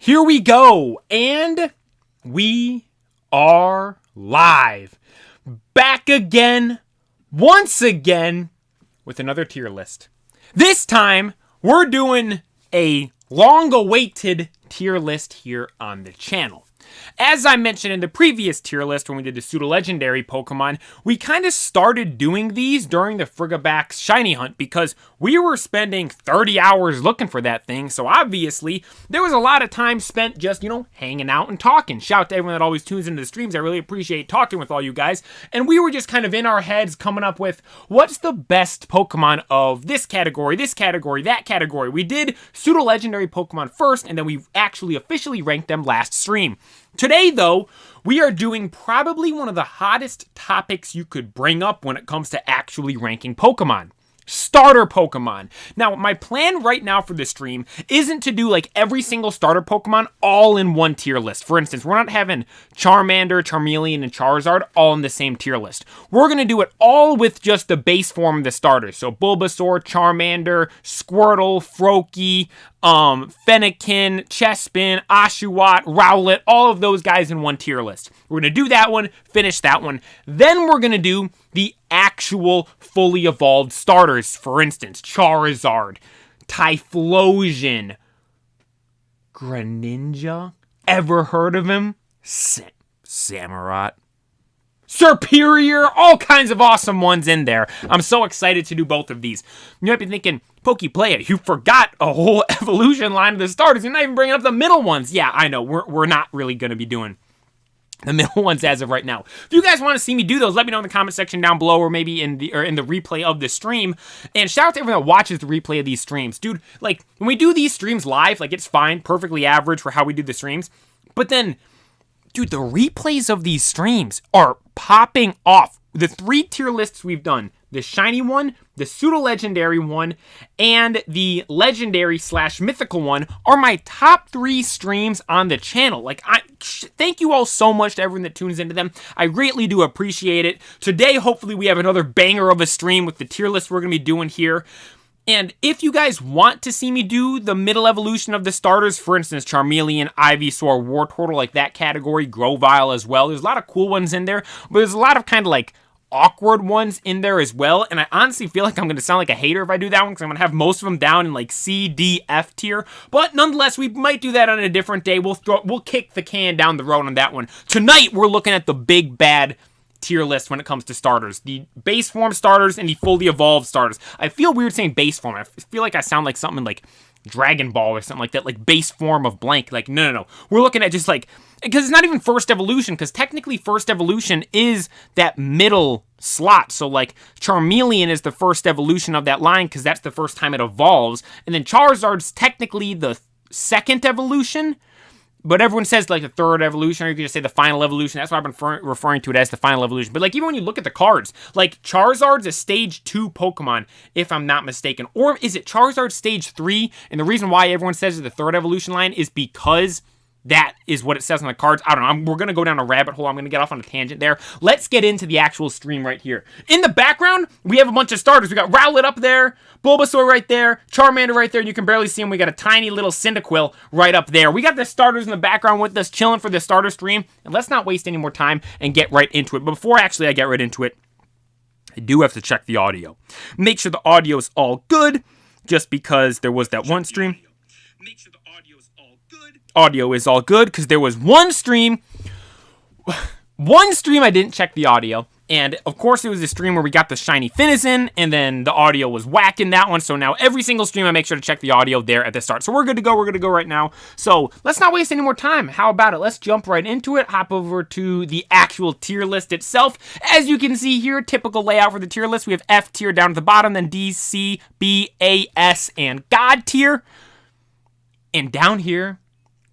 Here we go, and we are live. Back again, once again, with another tier list. This time, we're doing a long-awaited tier list here on the channel. As I mentioned in the previous tier list when we did the pseudo-legendary Pokemon, we kind of started doing these during the Frigibax shiny hunt because we were spending 30 hours looking for that thing, so obviously there was a lot of time spent just, hanging out and talking. Shout out to everyone that always tunes into the streams. I really appreciate talking with all you guys. And we were just kind of in our heads coming up with what's the best Pokemon of this category, that category. We did pseudo-legendary Pokemon first, and then we actually officially ranked them last stream. Today, though, we are doing probably one of the hottest topics you could bring up when it comes to actually ranking Pokemon. Starter Pokemon. Now, my plan right now for this stream isn't to do like every single starter Pokemon all in one tier list. For instance, we're not having Charmander, Charmeleon, and Charizard all in the same tier list. We're going to do it all with just the base form of the starters. So Bulbasaur, Charmander, Squirtle, Froakie, Fennekin, Chespin, Oshawott, Rowlet, all of those guys in one tier list. We're going to do that one, finish that one. Then we're going to do the actual fully evolved starters. For instance, Charizard, Typhlosion, Greninja. Ever heard of him? Samurott. Serperior, all kinds of awesome ones in there. I'm so excited to do both of these. You might be thinking, Pokeplayer, you forgot a whole evolution line of the starters. You're not even bringing up the middle ones. Yeah, I know. We're not really going to be doing the middle ones as of right now. If you guys want to see me do those, let me know in the comment section down below, or maybe in the replay of the stream. And shout out to everyone that watches the replay of these streams. Dude, like, when we do these streams live, like, it's fine, perfectly average for how we do the streams. But then, dude, the replays of these streams are popping off. The 3 tier lists we've done, the shiny one, the pseudo-legendary one, and the legendary/mythical one are my top 3 streams on the channel. Like, thank you all so much to everyone that tunes into them. I greatly do appreciate it. Today, hopefully, we have another banger of a stream with the tier list we're going to be doing here. And if you guys want to see me do the middle evolution of the starters, for instance, Charmeleon, Ivysaur, Wartortle, like that category, Grovyle as well. There's a lot of cool ones in there, but there's a lot of kind of like awkward ones in there as well. And I honestly feel like I'm going to sound like a hater if I do that one, because I'm going to have most of them down in like C, D, F tier. But nonetheless, we might do that on a different day. We'll kick the can down the road on that one. Tonight, we're looking at the big bad tier list when it comes to starters. The base form starters and the fully evolved starters. I feel weird saying base form. I feel like I sound like something like Dragon Ball or something like that, like base form of blank. Like, no. We're looking at just like, because it's not even first evolution, because technically first evolution is that middle slot. So like Charmeleon is the first evolution of that line because that's the first time it evolves. And then Charizard's technically the second evolution. But everyone says, like, the third evolution, or you can just say the final evolution. That's why I've been referring to it as the final evolution. But, like, even when you look at the cards, like, Charizard's a stage 2 Pokemon, if I'm not mistaken. Or is it Charizard stage 3? And the reason why everyone says it's the third evolution line is because that is what it says on the cards. I don't know. We're going to go down a rabbit hole. I'm going to get off on a tangent there. Let's get into the actual stream right here. In the background, we have a bunch of starters. We got Rowlet up there, Bulbasaur right there, Charmander right there, and you can barely see him. We got a tiny little Cyndaquil right up there. We got the starters in the background with us chilling for the starter stream. And let's not waste any more time and get right into it. But before actually I get right into it, I do have to check the audio. Make sure the audio is all good, just because there was that one stream. Make sure the audio is all good. Audio is all good because there was one stream I didn't check the audio, and of course it was the stream where we got the shiny Finizen, and then the audio was whack in that one. So now every single stream I make sure to check the audio there at the start. So we're good to go. We're good to go right now. So let's not waste any more time. How about it? Let's jump right into it. Hop over to the actual tier list itself. As you can see here, typical layout for the tier list. We have F tier down at the bottom, then D, C, B, A, S, and God tier. And down here,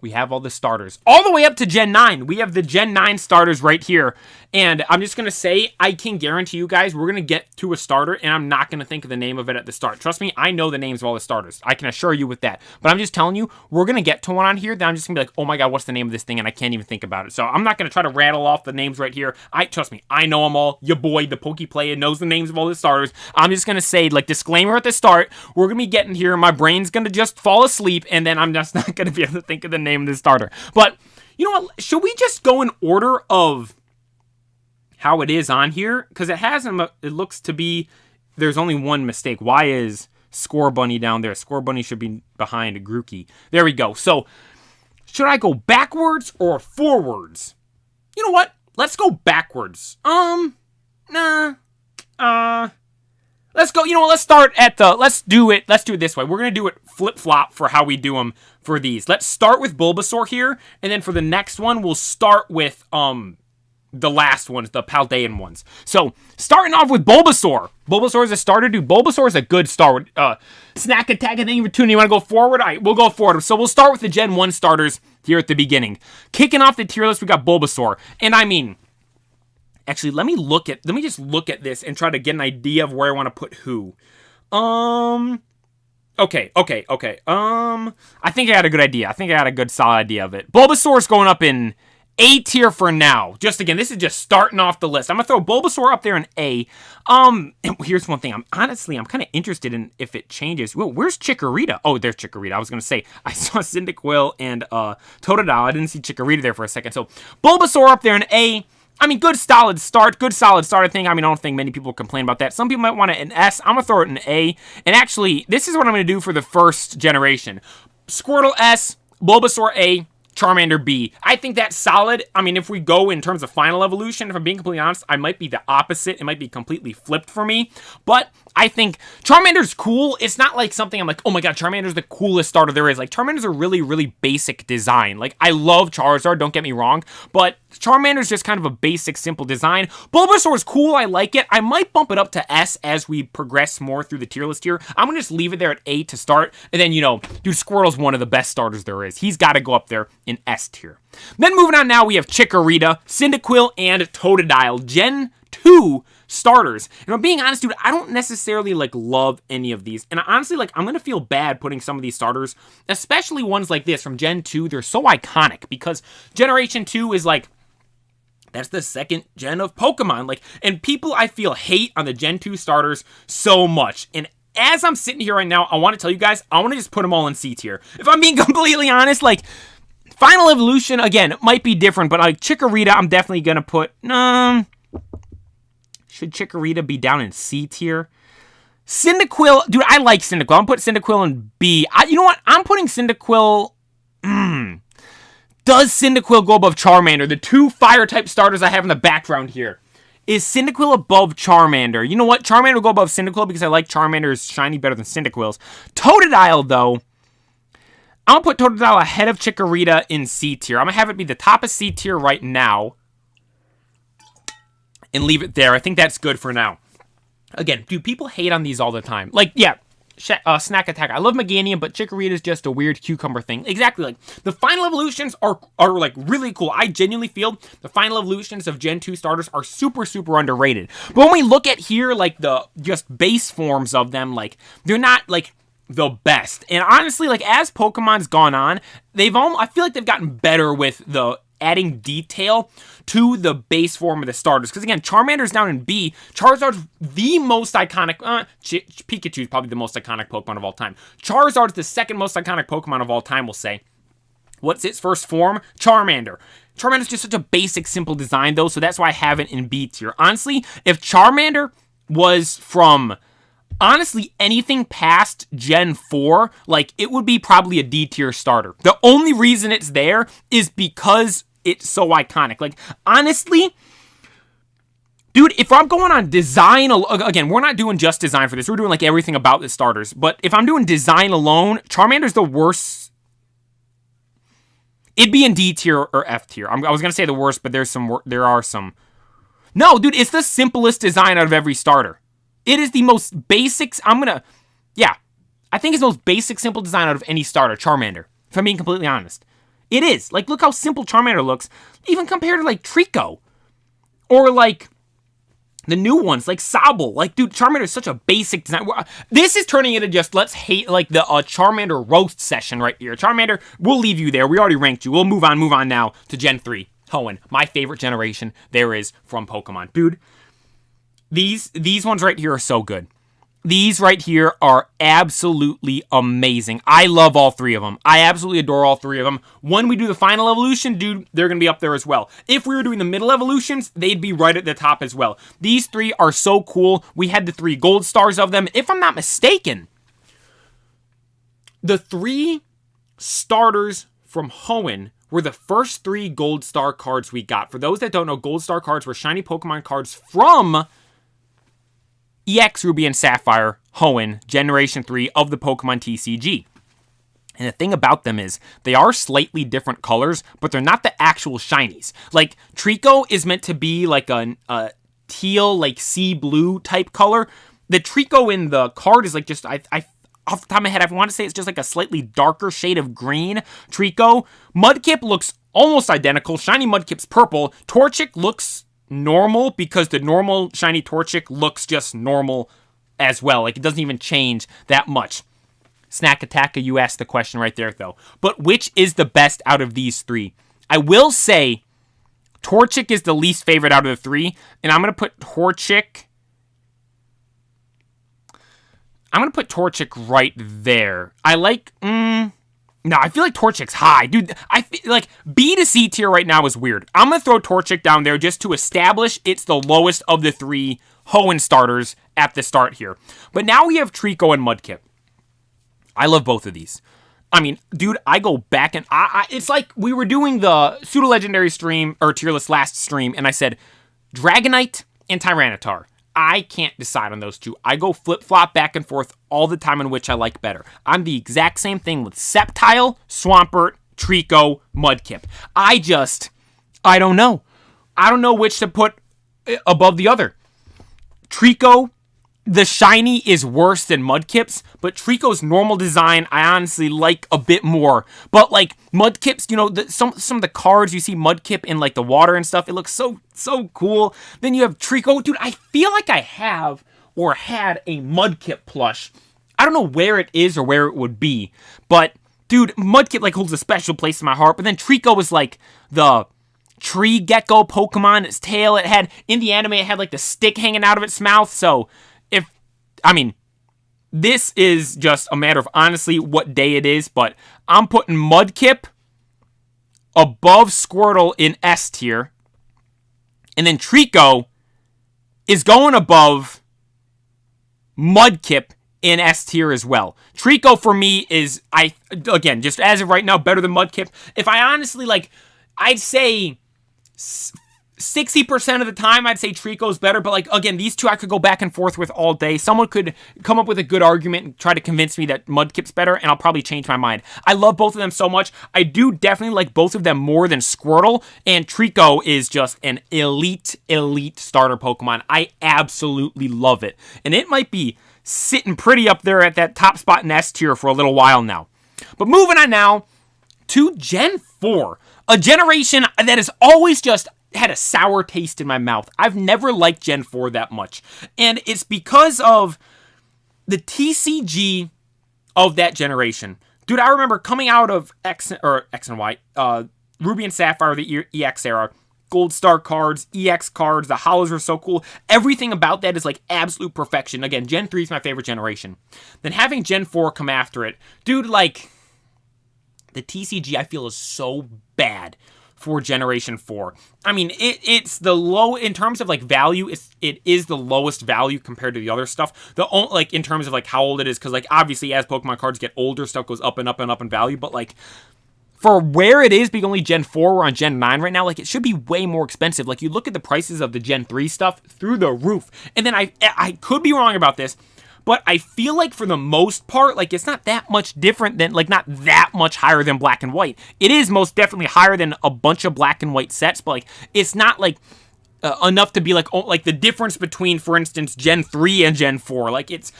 we have all the starters. All the way up to Gen 9. We have the Gen 9 starters right here. And I'm just going to say, I can guarantee you guys, we're going to get to a starter, and I'm not going to think of the name of it at the start. Trust me, I know the names of all the starters. I can assure you with that. But I'm just telling you, we're going to get to one on here, then I'm just going to be like, oh my god, what's the name of this thing? And I can't even think about it. So I'm not going to try to rattle off the names right here. Trust me, I know them all. Your boy, the Pokeplayer, knows the names of all the starters. I'm just going to say, like, disclaimer at the start, we're going to be getting here, my brain's going to just fall asleep, and then I'm just not going to be able to think of the name of this starter. But, you know what? Should we just go in order of how it is on here? Because it looks to be, there's only one mistake. Why is Score Bunny down there? Score Bunny should be behind a Grookey. There we go. So, should I go backwards or forwards? You know what? Let's go backwards. Nah. Let's go. You know what? Let's do it this way. We're going to do it flip-flop for how we do them for these. Let's start with Bulbasaur here, and then for the next one, we'll start with, the last ones, the Paldean ones. So, starting off with Bulbasaur. Bulbasaur is a starter, dude. Bulbasaur is a good start. Snack Attack, thank you for tuning. You want to go forward? All right, we'll go forward. So, we'll start with the Gen 1 starters here at the beginning. Kicking off the tier list, we got Bulbasaur. And I mean, actually, let me just look at this and try to get an idea of where I want to put who. Okay. I think I got a good idea. I think I got a good solid idea of it. Bulbasaur's going up in A tier for now. Just again, this is just starting off the list. I'm gonna throw Bulbasaur up there in A. And here's one thing. I'm kind of interested in if it changes. Well, where's Chikorita? Oh, there's Chikorita. I was gonna say I saw Cyndaquil and Totodile. I didn't see Chikorita there for a second. So Bulbasaur up there in A. I mean, good solid start. I think. I mean, I don't think many people complain about that. Some people might want it in S. I'm gonna throw it in A. And actually, this is what I'm gonna do for the first generation. Squirtle S, Bulbasaur A, Charmander B. I think that's solid. I mean, if we go in terms of final evolution, if I'm being completely honest, I might be the opposite. It might be completely flipped for me. But I think Charmander's cool. It's not like something I'm like, oh my god, Charmander's the coolest starter there is. Like, Charmander's a really, really basic design. Like, I love Charizard, don't get me wrong. But Charmander's just kind of a basic, simple design. Bulbasaur's cool. I like it. I might bump it up to S as we progress more through the tier list here. I'm going to just leave it there at A to start. And then, you know, dude, Squirtle's one of the best starters there is. He's got to go up there in S tier. Then moving on now, we have Chikorita, Cyndaquil, and Totodile. Gen 2 starters. And I'm being honest, dude, I don't necessarily, like, love any of these. And honestly, like, I'm going to feel bad putting some of these starters, especially ones like this from Gen 2. They're so iconic because Generation 2 is, like, that's the second gen of Pokemon. Like, and people, I feel, hate on the Gen 2 starters so much. And as I'm sitting here right now, I want to tell you guys, I want to just put them all in C tier. If I'm being completely honest, like, Final Evolution, again, it might be different, but like Chikorita, I'm definitely going to put, should Chikorita be down in C tier? Cyndaquil, dude, I like Cyndaquil. I'm putting Cyndaquil in B. You know what? I'm putting Cyndaquil, Does Cyndaquil go above Charmander? The two fire-type starters I have in the background here. Is Cyndaquil above Charmander? You know what? Charmander will go above Cyndaquil because I like Charmander's shiny better than Cyndaquil's. Totodile, though, I'm going to put Totodile ahead of Chikorita in C tier. I'm going to have it be the top of C tier right now. And leave it there. I think that's good for now. Again, dude, people hate on these all the time. Like, yeah, Snack Attack. I love Meganium, but Chikorita is just a weird cucumber thing. Exactly, like, the final evolutions are like, really cool. I genuinely feel the final evolutions of Gen 2 starters are super, super underrated. But when we look at here, like, the just base forms of them, like, they're not, like, the best. And honestly, like, as Pokemon's gone on, I feel like they've gotten better with the adding detail to the base form of the starters. Because again, Charmander's down in B. Charizard's the most iconic. Pikachu's probably the most iconic Pokemon of all time. Charizard's the second most iconic Pokemon of all time, we'll say. What's its first form? Charmander. Charmander's just such a basic, simple design, though, so that's why I have it in B tier. Honestly, if Charmander was from, honestly, anything past Gen 4, like, it would be probably a D tier starter. The only reason it's there is because it's so iconic. Like, honestly, dude, if I'm going on design, again, we're not doing just design for this. We're doing, like, everything about the starters. But if I'm doing design alone, Charmander's the worst. It'd be in D tier or F tier. I was going to say the worst, but there are some. No, dude, it's the simplest design out of every starter. It is the most basic. I think it's the most basic, simple design out of any starter, Charmander. If I'm being completely honest. It is. Like, look how simple Charmander looks, even compared to, like, Trico. Or, like, the new ones, like Sobble. Like, dude, Charmander is such a basic design. This is turning into just, let's hate, like, the Charmander roast session right here. Charmander, we'll leave you there. We already ranked you. We'll move on now to Gen 3. Hoenn, my favorite generation there is from Pokemon. Dude, these ones right here are so good. These right here are absolutely amazing. I love all three of them. I absolutely adore all three of them. When we do the final evolution, dude, they're going to be up there as well. If we were doing the middle evolutions, they'd be right at the top as well. These three are so cool. We had the 3 gold stars of them. If I'm not mistaken, the 3 starters from Hoenn were the first 3 gold star cards we got. For those that don't know, gold star cards were shiny Pokemon cards from EX Ruby and Sapphire Hoenn Generation 3 of the Pokemon TCG. And the thing about them is they are slightly different colors, but they're not the actual shinies. Like, Trico is meant to be like a teal, like sea blue type color. The Trico in the card is like just, I off the top of my head, I want to say it's just like a slightly darker shade of green. Trico. Mudkip looks almost identical. Shiny Mudkip's purple. Torchic looks normal because the normal shiny Torchic looks just normal as well. Like, it doesn't even change that much. Snack Attacker, you asked the question right there, though. But which is the best out of these 3? I will say Torchic is the least favorite out of the 3, and I'm going to put Torchic right there. I like, no, I feel like Torchic's high. Dude, I feel like B to C tier right now is weird. I'm going to throw Torchic down there just to establish it's the lowest of the 3 Hoenn starters at the start here. But now we have Trico and Mudkip. I love both of these. I mean, dude, I go back and it's like we were doing the pseudo-legendary stream, or tier list last stream, and I said Dragonite and Tyranitar. I can't decide on those two. I go flip-flop back and forth all the time on which I like better. I'm the exact same thing with Sceptile, Swampert, Trico, Mudkip. I don't know. I don't know which to put above the other. Trico, the shiny is worse than Mudkip's, but Trico's normal design I honestly like a bit more. But like Mudkip's, you know, some of the cards you see Mudkip in like the water and stuff, it looks so cool. Then you have Trico. Dude, I feel like I have or had a Mudkip plush. I don't know where it is or where it would be, but dude, Mudkip like holds a special place in my heart. But then Trico was like the tree gecko Pokemon. Its tail, it had in the anime, it had like the stick hanging out of its mouth. So this is just a matter of honestly what day it is, but I'm putting Mudkip above Squirtle in S tier, and then Trico is going above Mudkip in S tier as well. Trico for me is, again, just as of right now, better than Mudkip. If I honestly, like, I'd say 60% of the time, I'd say Trico's better, but like, again, these two I could go back and forth with all day. Someone could come up with a good argument and try to convince me that Mudkip's better, and I'll probably change my mind. I love both of them so much. I do definitely like both of them more than Squirtle, and Trico is just an elite starter Pokemon. I absolutely love it, and it might be sitting pretty up there at that top spot in S tier for a little while now. But moving on now to Gen 4, a generation that is always just had a sour taste in my mouth. I've never liked Gen 4 that much. And it's because of the TCG of that generation. Dude, I remember coming out of X and Y, Ruby and Sapphire, the EX era, Gold Star cards, EX cards, the holos were so cool. Everything about that is like absolute perfection. Again, Gen 3 is my favorite generation. Then having Gen 4 come after it, dude, like, the TCG I feel is so bad for Generation 4. I mean, it's the low, in terms of like value, it is the lowest value compared to the other stuff. Like in terms of like how old it is, because like obviously as Pokemon cards get older, stuff goes up and up and up in value, but like for where it is being only Gen 4, we're on Gen 9 right now, like it should be way more expensive. Like you look at the prices of the Gen 3 stuff through the roof. And then I could be wrong about this, but I feel like for the most part, like it's not that much different than, like not that much higher than Black and White. It is most definitely higher than a bunch of Black and White sets, but like it's not like enough to be like, oh, like the difference between, for instance, Gen 3 and Gen 4. Like it's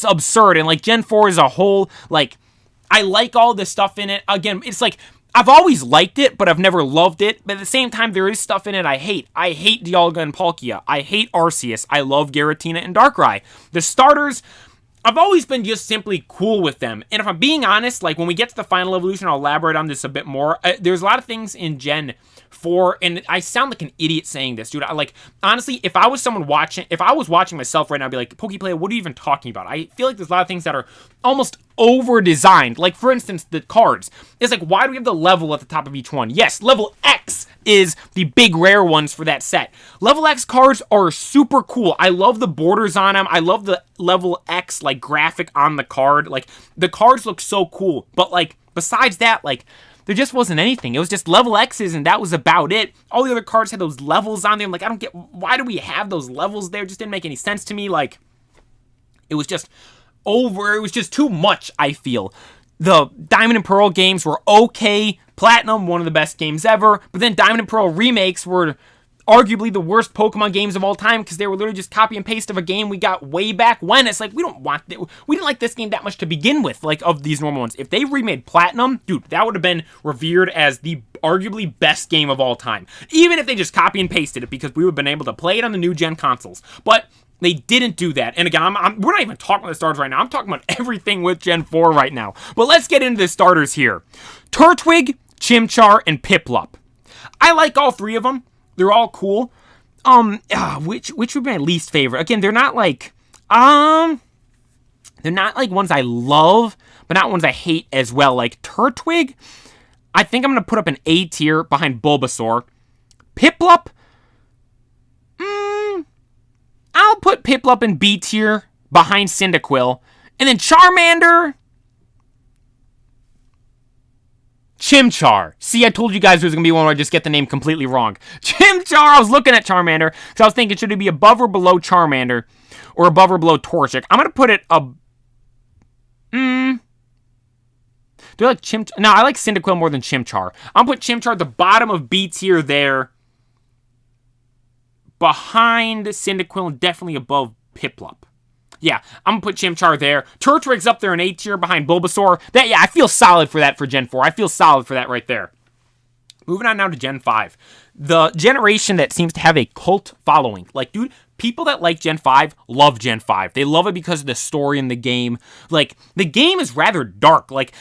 absurd. And like Gen 4 as a whole, like I like all this stuff in it. Again, it's like I've always liked it, but I've never loved it. But at the same time, there is stuff in it I hate. I hate Dialga and Palkia. I hate Arceus. I love Giratina and Darkrai. The starters, I've always been just simply cool with them. And if I'm being honest, like when we get to the final evolution, I'll elaborate on this a bit more. There's a lot of things in Gen 4, and I sound like an idiot saying this, dude. Honestly, if I was watching myself right now, I'd be like, Pokeplayer, what are you even talking about? I feel like there's a lot of things that are almost over-designed. Like, for instance, the cards. It's like, why do we have the level at the top of each one? Yes, level X is the big rare ones for that set. Level X cards are super cool. I love the borders on them. I love the level X, like, graphic on the card. Like, the cards look so cool. But, like, besides that, like, there just wasn't anything. It was just level X's, and that was about it. All the other cards had those levels on them. Like, I don't get, why do we have those levels there? It just didn't make any sense to me. Like, it was just it was just too much, I feel. The Diamond and Pearl games were okay. Platinum, one of the best games ever. But then Diamond and Pearl remakes were arguably the worst Pokemon games of all time because they were literally just copy and paste of a game we got way back when. It's like, we didn't like this game that much to begin with, like, of these normal ones. If they remade Platinum, dude, that would have been revered as the arguably best game of all time. Even if they just copy and pasted it, because we would have been able to play it on the new gen consoles. But they didn't do that. And again, we're not even talking about the starters right now. I'm talking about everything with Gen 4 right now. But let's get into the starters here. Turtwig, Chimchar, and Piplup. I like all three of them. They're all cool. Which would be my least favorite? Again, they're not like ones I love, but not ones I hate as well. Like Turtwig, I think I'm gonna put up an A tier behind Bulbasaur. Piplup, I'll put Piplup in B tier behind Cyndaquil. And then Charmander, Chimchar. See, I told you guys there was going to be one where I just get the name completely wrong. Chimchar, I was looking at Charmander, because I was thinking, should it be above or below Charmander, or above or below Torchic? I'm going to put it do I like Chimchar? No, I like Cyndaquil more than Chimchar. I'm going to put Chimchar at the bottom of B tier there, behind Cyndaquil, and definitely above Piplup. Yeah, I'm going to put Chimchar there. Turtwig's up there in A tier behind Bulbasaur. I feel solid for that for Gen 4. I feel solid for that right there. Moving on now to Gen 5. The generation that seems to have a cult following. Like, dude, people that like Gen 5 love Gen 5. They love it because of the story in the game. Like, the game is rather dark. Like,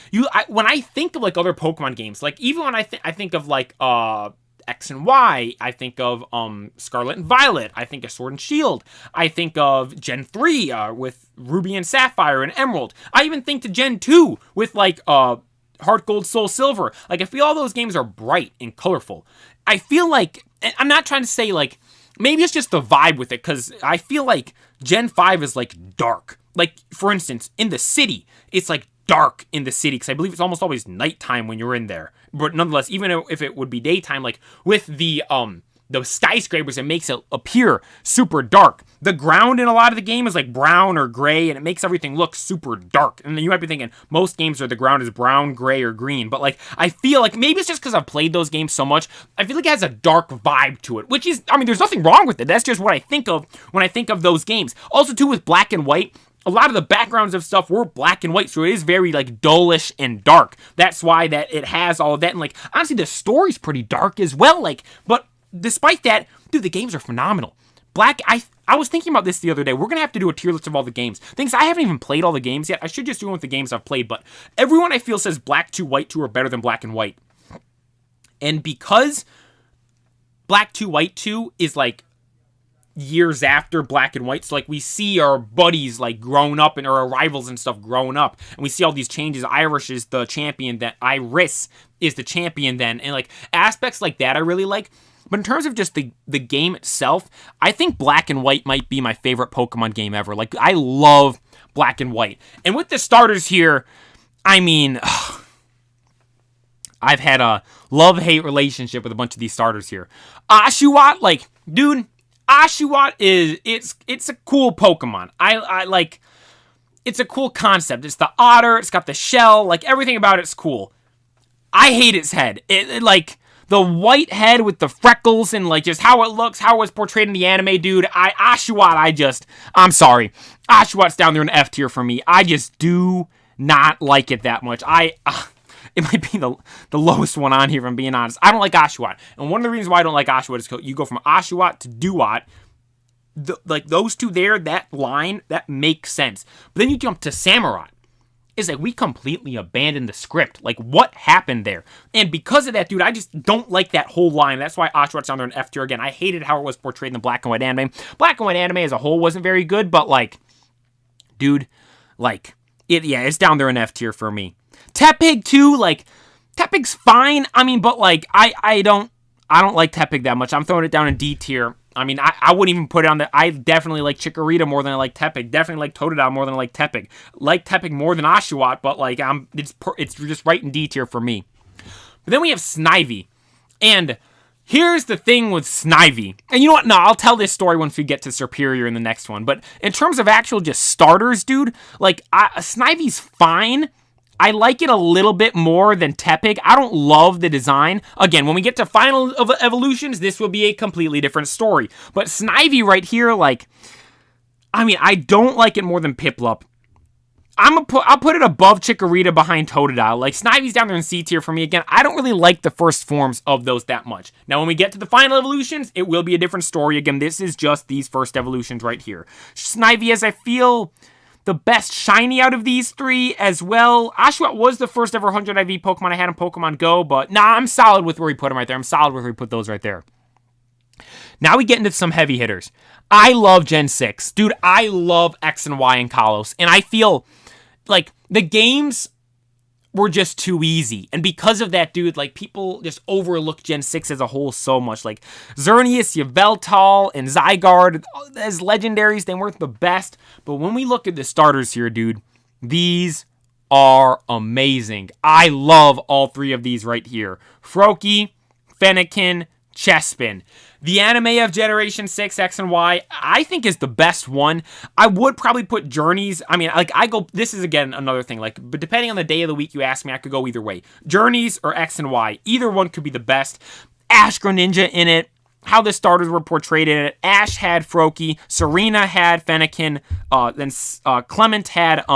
when I think of, like, other Pokemon games, like, even when I think of, like, X and Y, I think of Scarlet and Violet, I think of Sword and Shield, I think of Gen 3 with Ruby and Sapphire and Emerald, I even think to Gen 2 with like Heart Gold, Soul Silver. Like, I feel all those games are bright and colorful. I feel like, and I'm not trying to say like, maybe it's just the vibe with it, because I feel like Gen 5 is like dark. Like, for instance, in the city, it's like dark in the city, because I believe it's almost always nighttime when you're in there. But nonetheless, even if it would be daytime, like with the skyscrapers, it makes it appear super dark. The ground in a lot of the game is like brown or gray, and it makes everything look super dark. And then you might be thinking, most games where the ground is brown, gray, or green. But like, I feel like maybe it's just because I've played those games so much, I feel like it has a dark vibe to it, which is, I mean, there's nothing wrong with it. That's just what I think of when I think of those games. Also, too, with Black and White, a lot of the backgrounds of stuff were black and white, so it is very, like, dullish and dark. That's why that it has all of that, and, like, honestly, the story's pretty dark as well, like, but despite that, dude, the games are phenomenal. I was thinking about this the other day. We're gonna have to do a tier list of all the games. Things I haven't even played all the games yet. I should just do it with the games I've played, but everyone I feel says Black 2, White 2 are better than Black and White. And because Black 2, White 2 is, like, years after Black and White, so like we see our buddies like grown up and our rivals and stuff growing up, and we see all these changes. Iris is the champion then, and like aspects like that I really like. But in terms of just the game itself, I think Black and White might be my favorite Pokemon game ever. Like, I love Black and White. And with the starters here, I mean, I've had a love-hate relationship with a bunch of these starters here. Oshawott, like, dude, Oshawott it's a cool Pokemon. I like, it's a cool concept. It's the otter, it's got the shell, like everything about it's cool. I hate its head. It like the white head with the freckles and like just how it looks, how it was portrayed in the anime, dude. Oshawott, I'm sorry. Oshawott's down there in F tier for me. I just do not like it that much. It might be the lowest one on here, if I'm being honest. I don't like Oshawott. And one of the reasons why I don't like Oshawott is you go from Oshawott to Duat. like those two there, that line, that makes sense. But then you jump to Samurott. It's like we completely abandoned the script. Like, what happened there? And because of that, dude, I just don't like that whole line. That's why Oshawott's down there in F tier again. I hated how it was portrayed in the black and white anime. Black and white anime as a whole wasn't very good, but like, dude, like, it's down there in F tier for me. Tepig too, like, Tepig's fine. I mean, but like, I don't like Tepig that much. I'm throwing it down in D tier. I mean, I wouldn't even put it on the... I definitely like Chikorita more than I like Tepig. Definitely like Totodile more than I like Tepig. Like Tepig more than Oshawott, but like it's just right in D tier for me. But then we have Snivy. And here's the thing with Snivy. And you know what? No, I'll tell this story once we get to Superior in the next one. But in terms of actual just starters, dude, like Snivy's fine. I like it a little bit more than Tepig. I don't love the design. Again, when we get to final evolutions, this will be a completely different story. But Snivy right here, like, I mean, I don't like it more than Piplup. I'll put it above Chikorita behind Totodile. Like, Snivy's down there in C tier for me. Again, I don't really like the first forms of those that much. Now, when we get to the final evolutions, it will be a different story. Again, this is just these first evolutions right here. Snivy, as I feel... the best shiny out of these three as well. Oshawott was the first ever 100 IV Pokemon I had in Pokemon Go, but nah, I'm solid with where we put them right there. I'm solid with where we put those right there. Now we get into some heavy hitters. I love Gen 6. Dude, I love X and Y and Kalos, and I feel like the games were just too easy. And because of that, dude, like, people just overlook Gen 6 as a whole so much. Like, Xerneas, Yveltal, and Zygarde, as legendaries, they weren't the best. But when we look at the starters here, dude, these are amazing. I love all three of these right here. Froakie, Fennekin, Chespin. The anime of Generation 6, X and Y, I think is the best one. I would probably put Journeys. I mean, like, this is, again, another thing. Like, but depending on the day of the week you ask me, I could go either way. Journeys or X and Y. Either one could be the best. Ash Greninja in it. How the starters were portrayed in it. Ash had Froakie. Serena had Fennekin. Then Clement had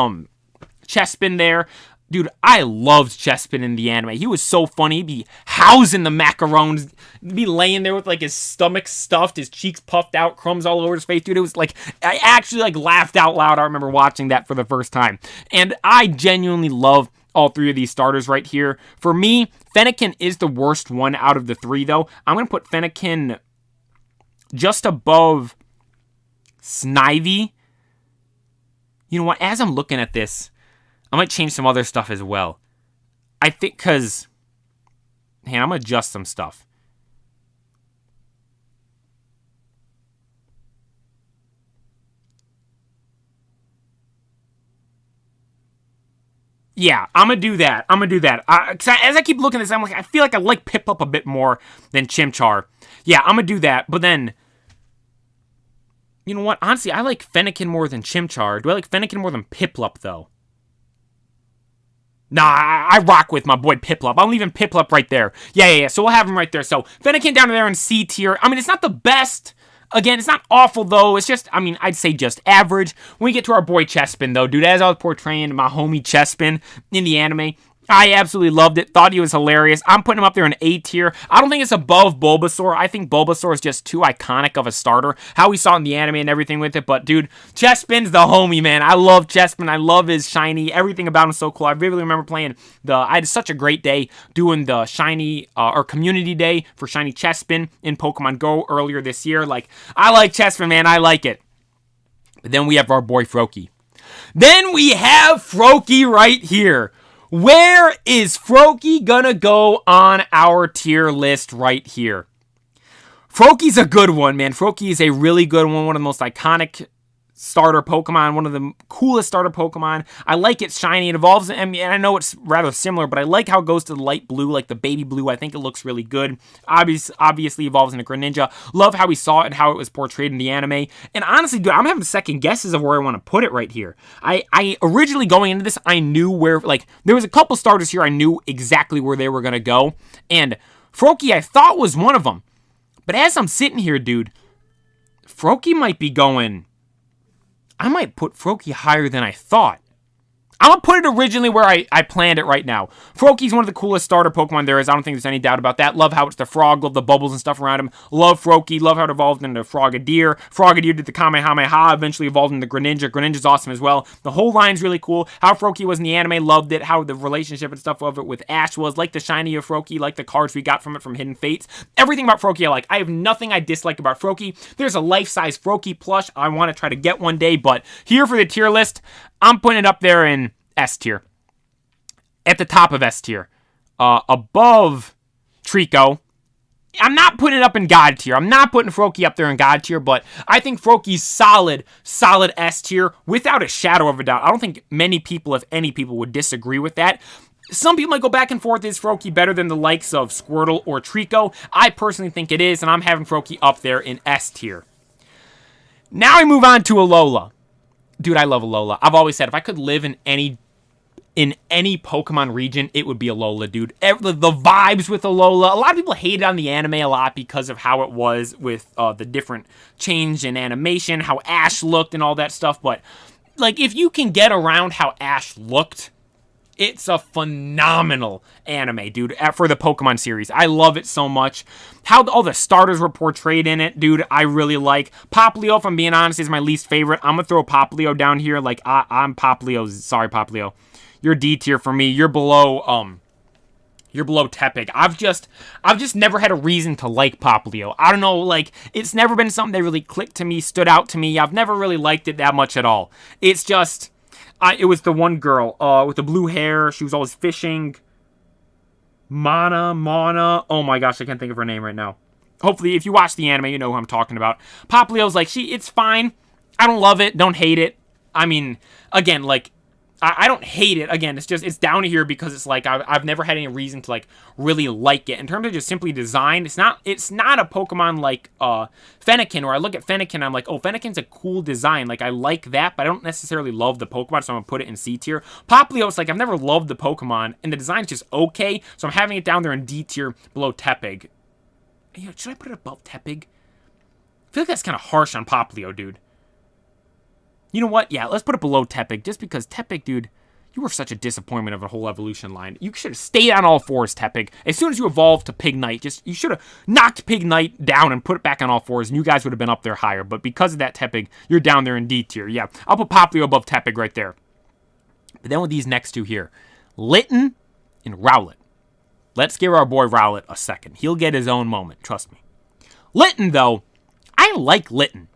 Chespin there. Dude, I loved Chespin in the anime. He was so funny. He'd be housing the macarons. He'd be laying there with, like, his stomach stuffed, his cheeks puffed out, crumbs all over his face. Dude, it was, like, I actually, like, laughed out loud. I remember watching that for the first time. And I genuinely love all three of these starters right here. For me, Fennekin is the worst one out of the three, though. I'm going to put Fennekin just above Snivy. You know what? As I'm looking at this, I might change some other stuff as well. I think because... Hey, I'm going to adjust some stuff. Yeah, I'm going to do that. As I keep looking at this, I'm like, I feel like I like Piplup a bit more than Chimchar. Yeah, I'm going to do that. But then... You know what? Honestly, I like Fennekin more than Chimchar. Do I like Fennekin more than Piplup, though? Nah, I rock with my boy Piplup. I'm leaving Piplup right there. Yeah. So we'll have him right there. So Fennekin down there in C tier. I mean, it's not the best. Again, it's not awful, though. It's just, I mean, I'd say just average. When we get to our boy Chespin, though, dude, as I was portraying my homie Chespin in the anime, I absolutely loved it. Thought he was hilarious. I'm putting him up there in A tier. I don't think it's above Bulbasaur. I think Bulbasaur is just too iconic of a starter. How we saw in the anime and everything with it. But, dude, Chespin's the homie, man. I love Chespin. I love his shiny. Everything about him is so cool. I vividly remember playing I had such a great day doing the shiny, or community day for shiny Chespin in Pokemon Go earlier this year. Like, I like Chespin, man. I like it. But then we have our boy Froakie. Then we have Froakie right here. Where is Froakie gonna go on our tier list right here? Froakie's a good one, man. Froakie is a really good one of the most iconic starter Pokemon, one of the coolest starter Pokemon. I like its shiny. It evolves, and I know it's rather similar, but I like how it goes to the light blue, like the baby blue. I think it looks really good. Obviously evolves into Greninja. Love how we saw it and how it was portrayed in the anime. And honestly, dude, I'm having second guesses of where I want to put it right here. I originally going into this, I knew where, like, there was a couple starters here I knew exactly where they were going to go. And Froakie, I thought, was one of them. But as I'm sitting here, dude, Froakie might be going... I might put Froakie higher than I thought. I'm going to put it originally where I planned it right now. Froakie's one of the coolest starter Pokemon there is. I don't think there's any doubt about that. Love how it's the frog. Love the bubbles and stuff around him. Love Froakie. Love how it evolved into Frogadier. Frogadier did the Kamehameha. Eventually evolved into Greninja. Greninja's awesome as well. The whole line's really cool. How Froakie was in the anime. Loved it. How the relationship and stuff of it with Ash was. Like the shiny of Froakie. Like the cards we got from it from Hidden Fates. Everything about Froakie I like. I have nothing I dislike about Froakie. There's a life-size Froakie plush I want to try to get one day. But here for the tier list, I'm putting it up there in S tier. At the top of S tier. Above Trico. I'm not putting it up in God tier. I'm not putting Froakie up there in God tier, but I think Froakie's solid S tier without a shadow of a doubt. I don't think many people, if any people, would disagree with that. Some people might go back and forth. Is Froakie better than the likes of Squirtle or Trico? I personally think it is, and I'm having Froakie up there in S tier. Now I move on to Alola. Dude, I love Alola. I've always said if I could live in any Pokemon region, it would be Alola, dude. The vibes with Alola. A lot of people hated on the anime a lot because of how it was with the different change in animation, how Ash looked and all that stuff. But, like, if you can get around how Ash looked, it's a phenomenal anime, dude, for the Pokemon series. I love it so much. How all the starters were portrayed in it, dude, I really like. Popplio, if I'm being honest, is my least favorite. I'm going to throw Popplio down here. Like, I'm Popplio. Sorry, Popplio. You're D tier for me. You're below Tepig. I've just never had a reason to like Popplio. I don't know, like, it's never been something that really clicked to me, stood out to me. I've never really liked it that much at all. It's just, it was the one girl, with the blue hair. She was always fishing. Mana. Oh my gosh, I can't think of her name right now. Hopefully, if you watch the anime, you know who I'm talking about. Popplio's like, it's fine. I don't love it. Don't hate it. I mean, again, like, I don't hate it. Again, it's down here because it's like I've never had any reason to like really like it. In terms of just simply design, it's not a Pokemon like Fennekin, where I look at Fennekin and I'm like, oh, Fennekin's a cool design. Like, I like that, but I don't necessarily love the Pokemon, so I'm gonna put it in C tier. Popplio, it's like I've never loved the Pokemon, and the design's just okay, so I'm having it down there in D tier below Tepig. You know, should I put it above Tepig? I feel like that's kind of harsh on Popplio, dude. You know what? Yeah, let's put it below Tepig, just because Tepig, dude, you were such a disappointment of a whole evolution line. You should have stayed on all fours, Tepig. As soon as you evolved to Pignite, you should have knocked Pignite down and put it back on all fours, and you guys would have been up there higher. But because of that, Tepig, you're down there in D tier. Yeah, I'll put Popplio above Tepig right there. But then with these next two here, Litten and Rowlet. Let's give our boy Rowlet a second. He'll get his own moment, trust me. Litten, though, I like Litten.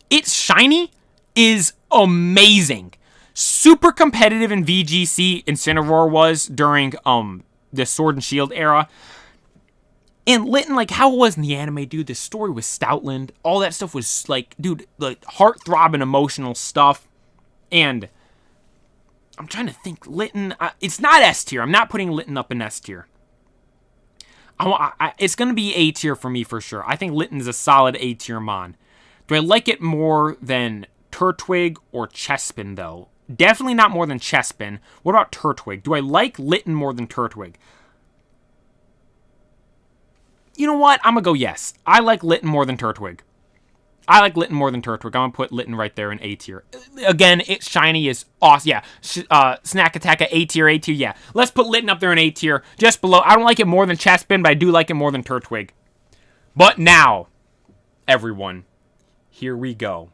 It's shiny, is amazing. Super competitive in VGC, Incineroar was during the Sword and Shield era. And Litten, like how it was in the anime, dude, the story with Stoutland, all that stuff was like, dude, like heart-throbbing emotional stuff. And I'm trying to think, Litten, it's not S tier. I'm not putting Litten up in S tier. It's going to be A tier for me for sure. I think Litten's a solid A tier mon. Do I like it more than Turtwig or Chespin, though? Definitely not more than Chespin. What about Turtwig? Do I like Litten more than Turtwig? You know what? I'm going to go yes. I like Litten more than Turtwig. I'm going to put Litten right there in A tier. Again, it's shiny is awesome. Yeah. Snack Attack at A tier, yeah. Let's put Litten up there in A tier, just below. I don't like it more than Chespin, but I do like it more than Turtwig. But now, everyone, here we go.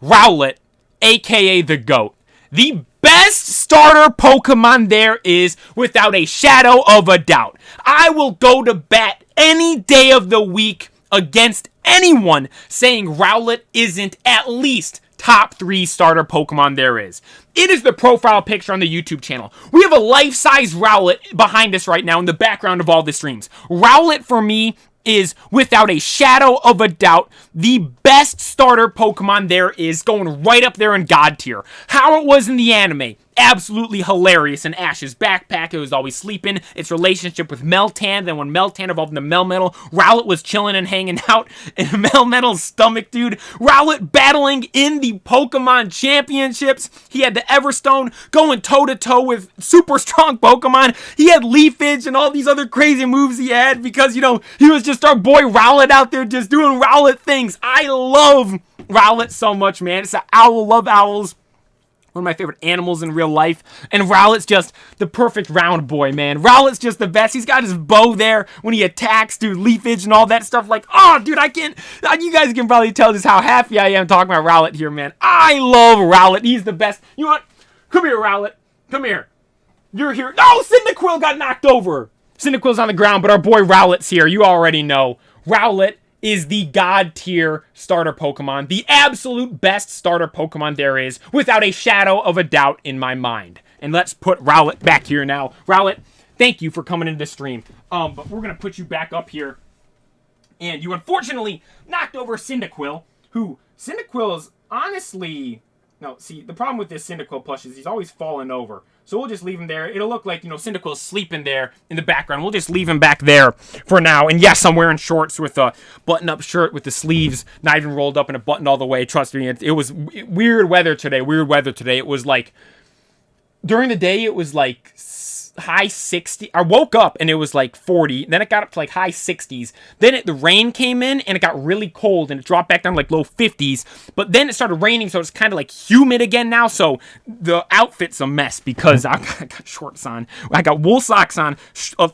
Rowlet, a.k.a. the GOAT. The best starter Pokemon there is, without a shadow of a doubt. I will go to bat any day of the week against anyone saying Rowlet isn't at least top 3 starter Pokemon there is. It is the profile picture on the YouTube channel. We have a life-size Rowlet behind us right now in the background of all the streams. Rowlet, for me, is, without a shadow of a doubt, the best starter Pokemon there is, going right up there in God tier. How it was in the anime, absolutely hilarious. In Ash's backpack, it was always sleeping. Its relationship with Meltan, then when Meltan evolved into Melmetal, Rowlet was chilling and hanging out in Melmetal's stomach, dude. Rowlet battling in the Pokemon Championships. He had the Everstone going toe-to-toe with super strong Pokemon. He had Leafage and all these other crazy moves he had because, you know, he was just our boy Rowlet out there just doing Rowlet things. I love Rowlet so much, man. It's an owl. Love owls. one of my favorite animals in real life. And Rowlet's just the perfect round boy, man. Rowlet's just the best. He's got his bow there when he attacks, dude, leafage and all that stuff. Like, oh, dude, I can't. You guys can probably tell just how happy I am talking about Rowlet here, man. I love Rowlet. He's the best. You know what? Come here, Rowlet. Come here. You're here. No, Cyndaquil got knocked over. Cyndaquil's on the ground, but our boy Rowlet's here. You already know. Rowlet is the god tier starter Pokemon, the absolute best starter Pokemon there is, without a shadow of a doubt in my mind. And let's put Rowlet back here now. Rowlet, thank you for coming into the stream. But we're gonna put you back up here. And you unfortunately knocked over Cyndaquil, who Cyndaquil is honestly. No, see, the problem with this Cyndaquil plush is he's always falling over. So we'll just leave him there. It'll look like, Cyndaquil's sleeping there in the background. We'll just leave him back there for now. And yes, I'm wearing shorts with a button-up shirt with the sleeves not even rolled up and a button all the way. Trust me, it was weird weather today. It was like, during the day, it was like high 60. I woke up and it was like 40. Then it got up to like high 60s. Then the rain came in and it got really cold and it dropped back down to like low 50s. But then it started raining, so it's kind of like humid again now. So the outfit's a mess because I got shorts on. I got wool socks on,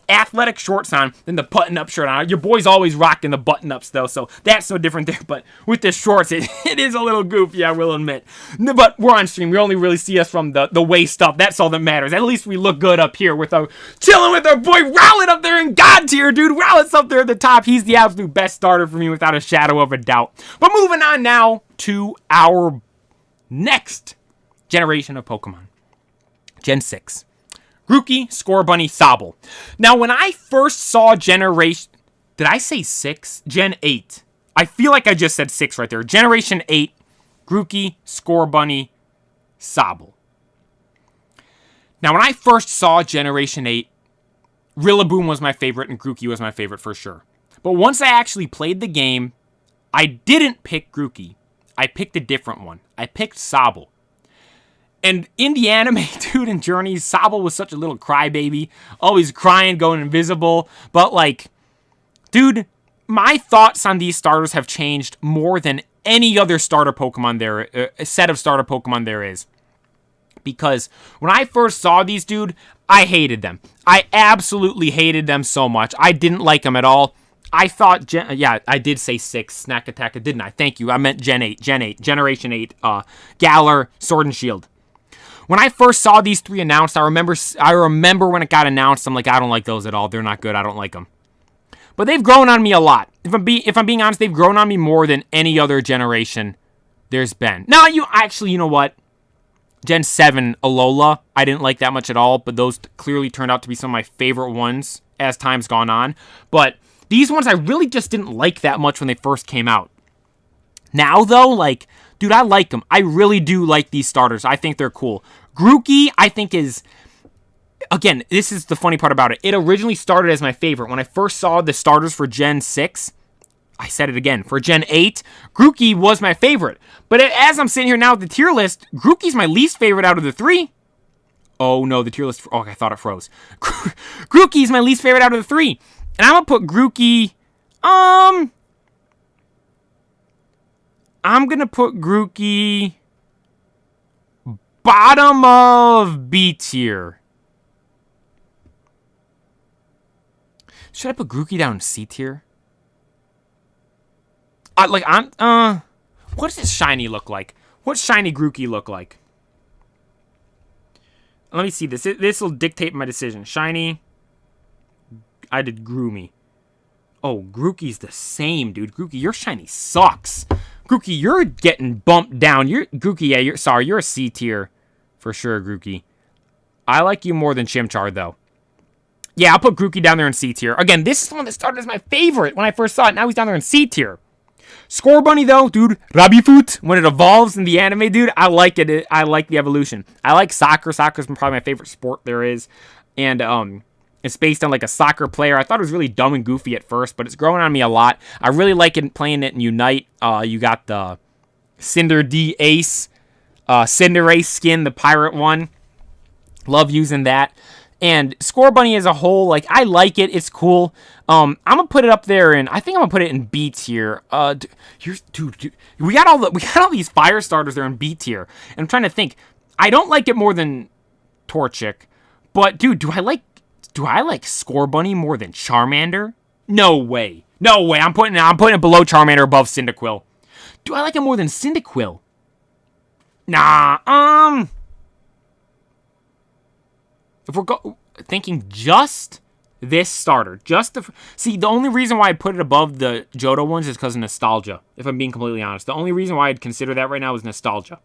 athletic shorts on, then the button-up shirt on. Your boy's always rocking the button-ups though, so that's so different there. But with the shorts, it is a little goofy, I will admit. But we're on stream. You only really see us from the waist up. That's all that matters. At least we look good up here. Chilling with our boy Rowlet up there in God tier, dude. Rowlet's up there at the top. He's the absolute best starter for me without a shadow of a doubt. But moving on now to our next generation of Pokemon. Gen 6. Grookey, Scorbunny, Sobble. Now, when I first saw Generation... Did I say 6? Gen 8. I feel like I just said 6 right there. Generation 8. Grookey, Scorbunny, Sobble. Now, when I first saw Generation 8, Rillaboom was my favorite and Grookey was my favorite for sure. But once I actually played the game, I didn't pick Grookey. I picked a different one. I picked Sobble. And in the anime, dude, in Journeys, Sobble was such a little crybaby. Always crying, going invisible. But, like, dude, my thoughts on these starters have changed more than any other starter Pokemon there, set of starter Pokemon there is. Because when I first saw these, dude, I hated them. I absolutely hated them so much. I didn't like them at all. I thought, yeah, I did say 6, Snack Attack, didn't I? Thank you. I meant Gen 8, Generation 8, Galar, Sword and Shield. When I first saw these 3 announced, I remember when it got announced, I'm like, I don't like those at all. They're not good. I don't like them. But they've grown on me a lot. If I'm being honest, they've grown on me more than any other generation there's been. Now, you know what? Gen 7, Alola, I didn't like that much at all, but those clearly turned out to be some of my favorite ones as time's gone on. But these ones I really just didn't like that much when they first came out. Now, though, like, dude, I like them. I really do like these starters. I think they're cool. Grookey, I think is... Again, this is the funny part about it. It originally started as my favorite. When I first saw the starters for Gen 6... I said it again. For Gen 8, Grookey was my favorite. But as I'm sitting here now with the tier list, Grookey's my least favorite out of the 3. Oh, no, the tier list... Oh, I thought it froze. Grookey's my least favorite out of the 3. And I'm going to put Grookey... I'm going to put Grookey... bottom of B tier. Should I put Grookey down in C tier? What does this shiny look like? What's shiny Grookey look like? Let me see this. This will dictate my decision. Shiny. I did Groomy. Oh, Grookey's the same, dude. Grookey, your shiny sucks. Grookey, you're getting bumped down. Grookey, yeah, you're a C tier. For sure, Grookey. I like you more than Chimchar, though. Yeah, I'll put Grookey down there in C tier. Again, this is the one that started as my favorite when I first saw it. Now he's down there in C tier. Scorbunny, though, dude, Rabifoot, when it evolves in the anime, dude, I like it. I like the evolution. I like soccer. Soccer's probably my favorite sport there is. And it's based on, like, a soccer player. I thought it was really dumb and goofy at first, but it's growing on me a lot. I really like it playing it in Unite. You got the Cinder D Ace, Cinderace skin, the pirate one. Love using that. And Scorbunny as a whole, like, I like it. It's cool. I'm gonna put it up there, and I think I'm gonna put it in B tier. Dude, we got all these fire starters there in B tier. And I'm trying to think. I don't like it more than Torchic. But, dude, do I like Scorbunny more than Charmander? No way. No way. I'm putting it below Charmander, above Cyndaquil. Do I like it more than Cyndaquil? Nah, if we're thinking just this starter, see, the only reason why I put it above the Johto ones is because of nostalgia, if I'm being completely honest. The only reason why I'd consider that right now is nostalgia.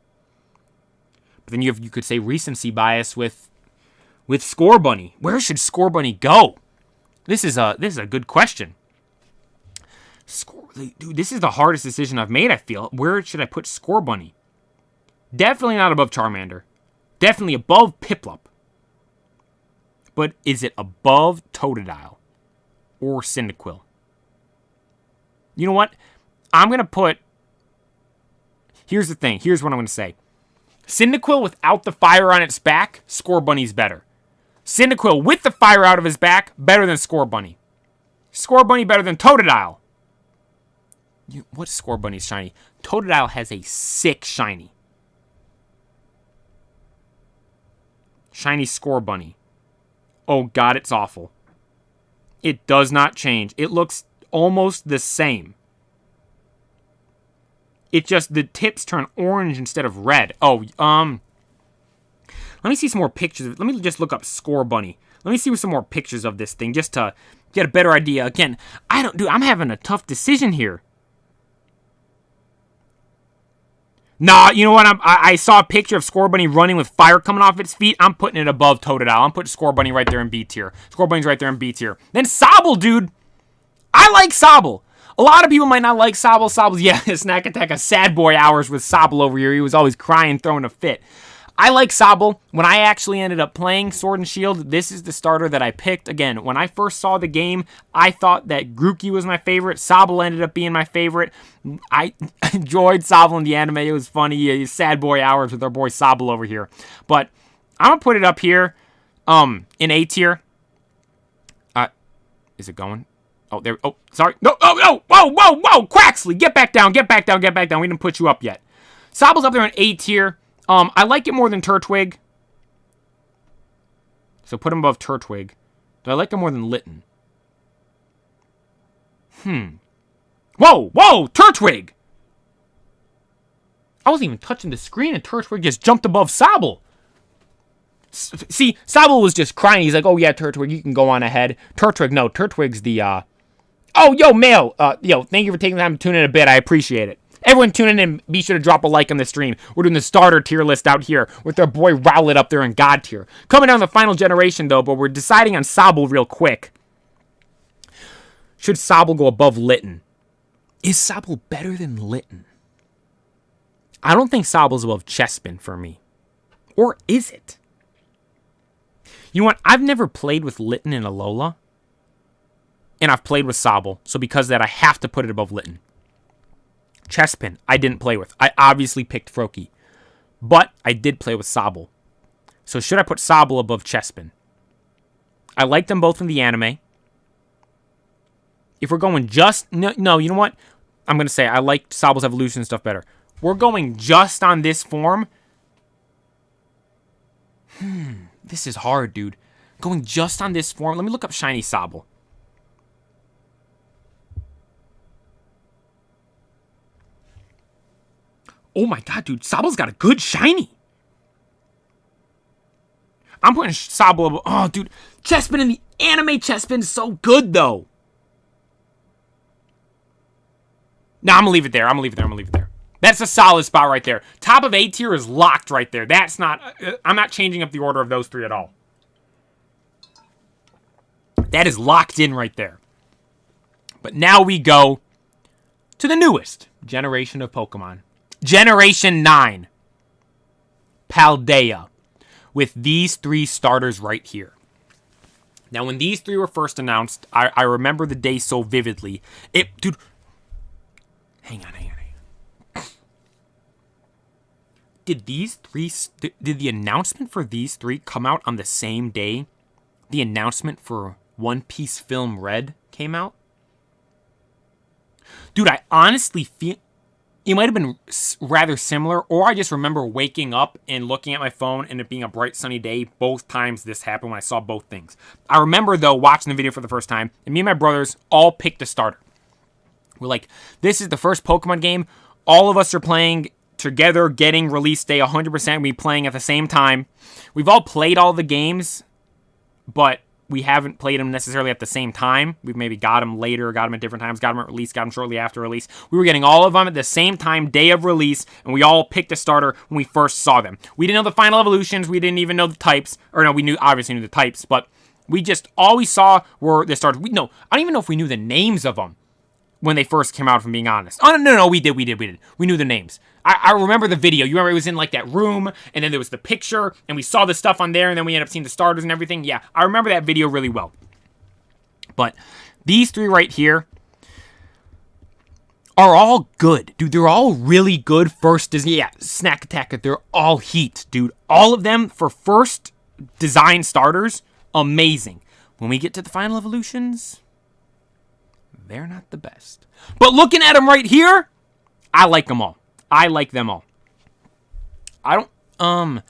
But then you could say recency bias with Scorbunny. Where should Scorbunny go? This is a good question. Dude, this is the hardest decision I've made, I feel. Where should I put Scorbunny? Definitely not above Charmander. Definitely above Piplup. But is it above Totodile or Cyndaquil? You know what? I'm going to put... Here's the thing. Here's what I'm going to say. Cyndaquil without the fire on its back, Scorbunny's better. Cyndaquil with the fire out of his back, better than Scorbunny. Scorbunny better than Totodile. What's Scorbunny's shiny? Totodile has a sick shiny. Shiny Scorbunny. Oh god, it's awful. It does not change. It looks almost the same. It just, the tips turn orange instead of red. Oh, let me see some more pictures. Let me just look up Scorbunny. Let me see some more pictures of this thing just to get a better idea. Again, I'm having a tough decision here. Nah, you know what? I saw a picture of Scorbunny running with fire coming off its feet. I'm putting it above Totodile. I'm putting Scorbunny right there in B tier. Scorbunny's right there in B tier. Then Sobble, dude. I like Sobble. A lot of people might not like Sobble. Sobble's, yeah, Snack Attack, a sad boy hours with Sobble over here. He was always crying, throwing a fit. I like Sobble. When I actually ended up playing Sword and Shield, this is the starter that I picked. Again, when I first saw the game, I thought that Grookey was my favorite. Sobble ended up being my favorite. I enjoyed Sobble in the anime. It was funny. Sad boy hours with our boy Sobble over here. But I'm going to put it up here in A tier. Is it going? Oh, there. Oh, sorry. No, oh, whoa. Quaxley, get back down. We didn't put you up yet. Sobble's up there in A tier. I like it more than Turtwig. So put him above Turtwig. Do I like him more than Litten? Whoa, Turtwig! I wasn't even touching the screen and Turtwig just jumped above Sobble. See, Sobble was just crying. He's like, oh yeah, Turtwig, you can go on ahead. Turtwig, no, Turtwig's the, Oh, yo, Mail! Thank you for taking the time to tune in a bit. I appreciate it. Everyone tune in, be sure to drop a like on the stream. We're doing the starter tier list out here with our boy Rowlet up there in God tier. Coming down the final generation, though, but we're deciding on Sobble real quick. Should Sobble go above Litten? Is Sobble better than Litten? I don't think Sobble's above Chespin for me. Or is it? You know what? I've never played with Litten and Alola. And I've played with Sobble. So because of that, I have to put it above Litten. Chespin, I didn't play with. I obviously picked Froakie. But I did play with Sobble. So should I put Sobble above Chespin? I like them both in the anime. If we're going just... No, you know what? I'm going to say I like Sobble's evolution and stuff better. We're going just on this form. This is hard, dude. Going just on this form. Let me look up Shiny Sobble. Oh my god, dude. Sobble's got a good shiny. I'm putting Sobble... Oh, dude. Chespin in the anime Chespin is so good, though. Nah, I'm going to leave it there. That's a solid spot right there. Top of A tier is locked right there. That's not... I'm not changing up the order of those three at all. That is locked in right there. But now we go to the newest generation of Pokemon. Generation 9. Paldea. With these three starters right here. Now, when these three were first announced, I remember the day so vividly. Dude... Hang on. Did the announcement for these three come out on the same day the announcement for One Piece Film Red came out? Dude, I honestly feel... it might have been rather similar, or I just remember waking up and looking at my phone and it being a bright sunny day. Both times this happened when I saw both things. I remember, though, watching the video for the first time, and me and my brothers all picked a starter. We're like, this is the first Pokemon game. All of us are playing together, getting release day 100%. We playing at the same time. We've all played all the games, but we haven't played them necessarily at the same time. We've maybe got them later, got them at different times, got them at release, got them shortly after release. We were getting all of them at the same time, day of release, and we all picked a starter when we first saw them. We didn't know the final evolutions. We didn't even know the types. Or no, we obviously knew the types, but we just, all we saw were the starters. I don't even know if we knew the names of them when they first came out, if I'm being honest. Oh, no, we did. We knew the names. I remember the video. You remember it was in like that room, and then there was the picture, and we saw the stuff on there, and then we ended up seeing the starters and everything. Yeah, I remember that video really well. But these three right here are all good. Dude, they're all really good first design. Yeah, Snack Attack, they're all heat, dude. All of them for first design starters, amazing. When we get to the final evolutions, they're not the best. But looking at them right here, I like them all. I like them all. I don't,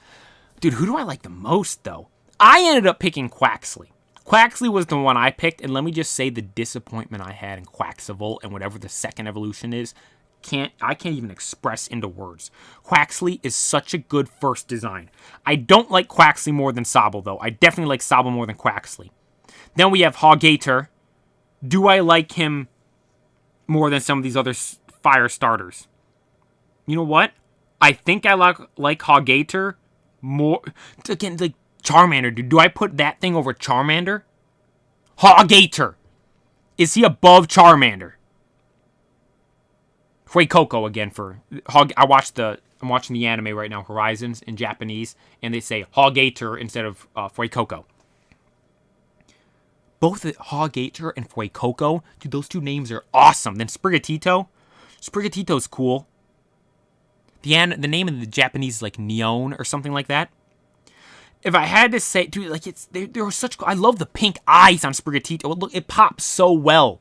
dude, who do I like the most, though? I ended up picking Quaxley. Quaxley was the one I picked, and let me just say the disappointment I had in Quaxaval and whatever the second evolution is, I can't even express into words. Quaxley is such a good first design. I don't like Quaxley more than Sobble, though. I definitely like Sobble more than Quaxley. Then we have Hawgator. Do I like him more than some of these other fire starters? You know what? I think I like Hawgator more. Again, like Charmander, dude. Do I put that thing over Charmander? Hawgator. Is he above Charmander? Fuecoco again for I'm watching the anime right now, Horizons, in Japanese, and they say Hawgator instead of Fuecoco. Both Hawgator and Fuecoco, dude, those two names are awesome. Then Sprigatito. Sprigatito's cool. The name in the Japanese is like Neon or something like that. If I had to say, dude, like they're such. I love the pink eyes on Sprigatito. Look, it pops so well.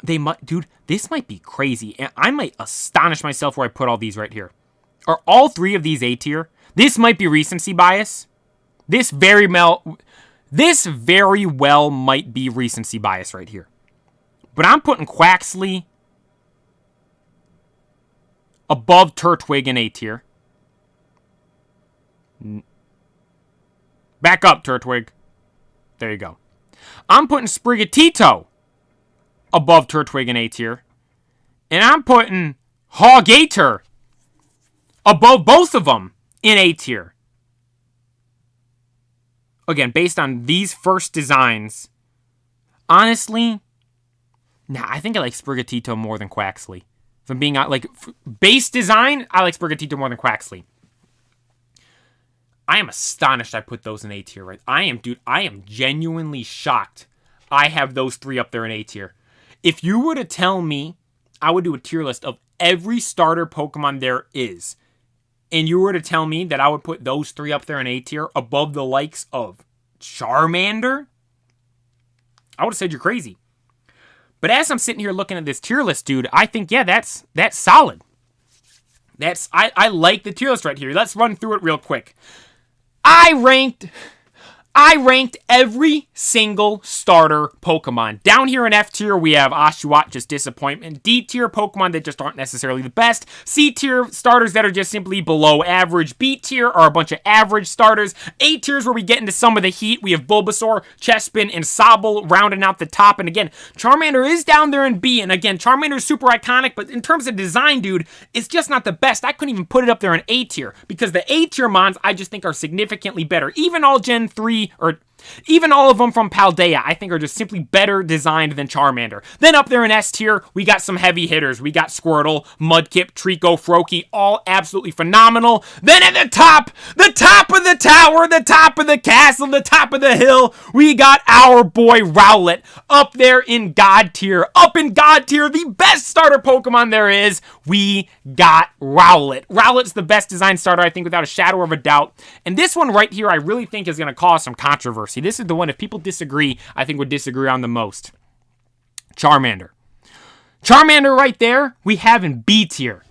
Dude, this might be crazy, and I might astonish myself where I put all these right here. Are all three of these A tier? This might be recency bias. This very well might be recency bias right here. But I'm putting Quaxley above Turtwig in A tier. Back up, Turtwig. There you go. I'm putting Sprigatito above Turtwig in A tier. And I'm putting Hawgator above both of them in A tier. Again, based on these first designs, honestly, I think I like Sprigatito more than Quaxley. If I'm being like base design, I like Sprigatito more than Quaxley. I am astonished I put those in A tier, right? I am genuinely shocked I have those three up there in A tier. If you were to tell me, I would do a tier list of every starter Pokemon there is, and you were to tell me that I would put those three up there in A tier above the likes of Charmander, I would have said you're crazy. But as I'm sitting here looking at this tier list, dude, I think, yeah, that's solid. I like the tier list right here. Let's run through it real quick. I ranked every single starter Pokemon. Down here in F tier, we have Oshawott, just disappointment. D tier, Pokemon that just aren't necessarily the best. C tier, starters that are just simply below average. B tier are a bunch of average starters. A tier is where we get into some of the heat. We have Bulbasaur, Chespin, and Sobble rounding out the top. And again, Charmander is down there in B. And again, Charmander is super iconic, but in terms of design, dude, it's just not the best. I couldn't even put it up there in A tier because the A tier mons I just think are significantly better. Even all Gen 3 or even all of them from Paldea, I think are just simply better designed than Charmander. Then up there in S tier, we got some heavy hitters. We got Squirtle, Mudkip, Trico, Froakie, all absolutely phenomenal. Then at the top of the tower, the top of the castle, the top of the hill, we got our boy Rowlet up there in God tier. Up in God tier, the best starter Pokemon there is, we got Rowlet. Rowlet's the best designed starter, I think, without a shadow of a doubt. And this one right here, I really think is going to cause some controversy. This is the one, if people disagree, I think would disagree on the most. Charmander. Charmander right there, we have in B tier.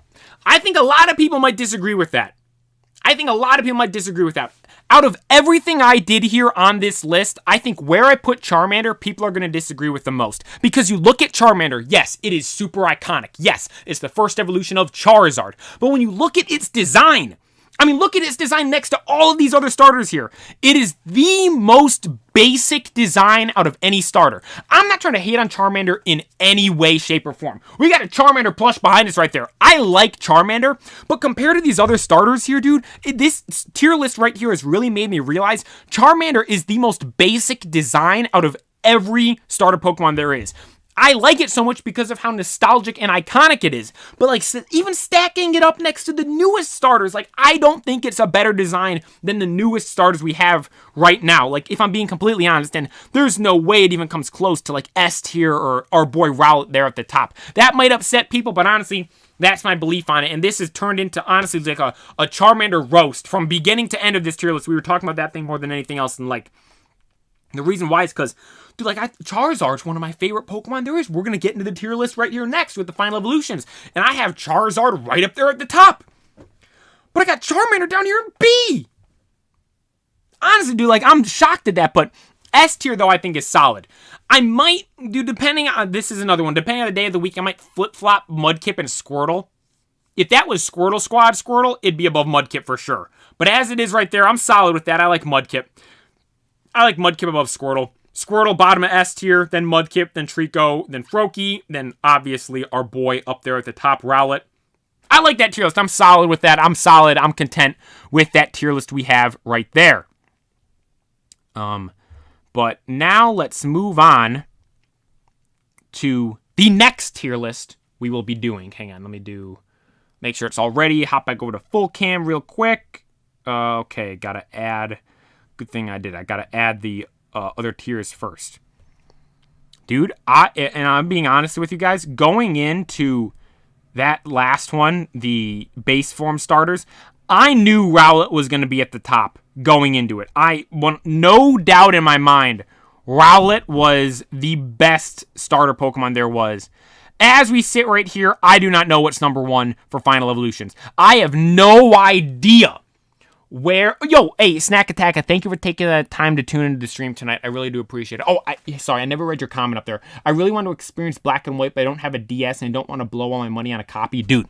I think a lot of people might disagree with that. Out of everything I did here on this list, I think where I put Charmander, people are going to disagree with the most. Because you look at Charmander, yes, it is super iconic. Yes, it's the first evolution of Charizard. But when you look at its design, look at its design next to all of these other starters here. It is the most basic design out of any starter. I'm not trying to hate on Charmander in any way, shape, or form. We got a Charmander plush behind us right there. I like Charmander, but compared to these other starters here, dude, this tier list right here has really made me realize Charmander is the most basic design out of every starter Pokemon there is. I like it so much because of how nostalgic and iconic it is. But like even stacking it up next to the newest starters, like I don't think it's a better design than the newest starters we have right now. Like if I'm being completely honest, and there's no way it even comes close to like S tier or our boy Rowlet there at the top. That might upset people, but honestly, that's my belief on it. And this has turned into honestly like a Charmander roast from beginning to end of this tier list. We were talking about that thing more than anything else, and like the reason why is because, dude, Charizard's one of my favorite Pokemon there is. We're going to get into the tier list right here next with the final evolutions. And I have Charizard right up there at the top. But I got Charmander down here in B. Honestly, dude, I'm shocked at that. But S tier, though, I think is solid. I might, dude, depending on, this is another one. Depending on the day of the week, I might flip-flop Mudkip and Squirtle. If that was Squirtle Squad Squirtle, it'd be above Mudkip for sure. But as it is right there, I'm solid with that. I like Mudkip. I like Mudkip above Squirtle. Squirtle, bottom of S tier, then Mudkip, then Trico, then Froakie, then obviously our boy up there at the top, Rowlet. I like that tier list. I'm solid with that. I'm solid. I'm content with that tier list we have right there. But now let's move on to the next tier list we will be doing. Hang on, let me make sure it's all ready. Hop back over to full cam real quick. Okay, gotta add. Good thing I did. I gotta add the other tiers first. Dude, I'm being honest with you guys, going into that last one, the base form starters, I knew Rowlet was going to be at the top going into it. No doubt in my mind, Rowlet was the best starter Pokemon there was. As we sit right here, I do not know what's number one for Final Evolutions. I have no idea hey, Snack Attack, thank you for taking the time to tune into the stream tonight. I really do appreciate it. Sorry, I never read your comment up there. I really want to experience Black and White, but I don't have a DS and I don't want to blow all my money on a copy. Dude,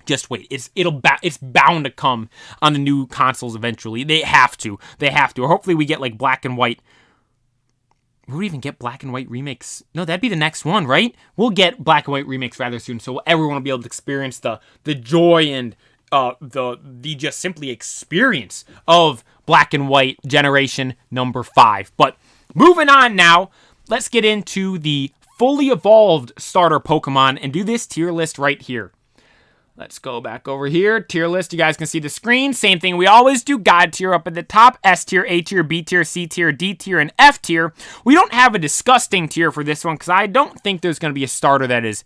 just wait. It's bound to come on the new consoles eventually. They have to. Or hopefully we get like Black and White. Would we even get Black and White remakes? No, that'd be the next one, right? We'll get Black and White remakes rather soon, so everyone will be able to experience the joy and the just simply experience of Black and White generation number 5. But moving on now, let's get into the fully evolved starter Pokemon and do this tier list right here. Let's go back over here. Tier list, you guys can see the screen. Same thing we always do. God tier up at the top. S tier, A tier, B tier, C tier, D tier, and F tier. We don't have a disgusting tier for this one because I don't think there's going to be a starter that is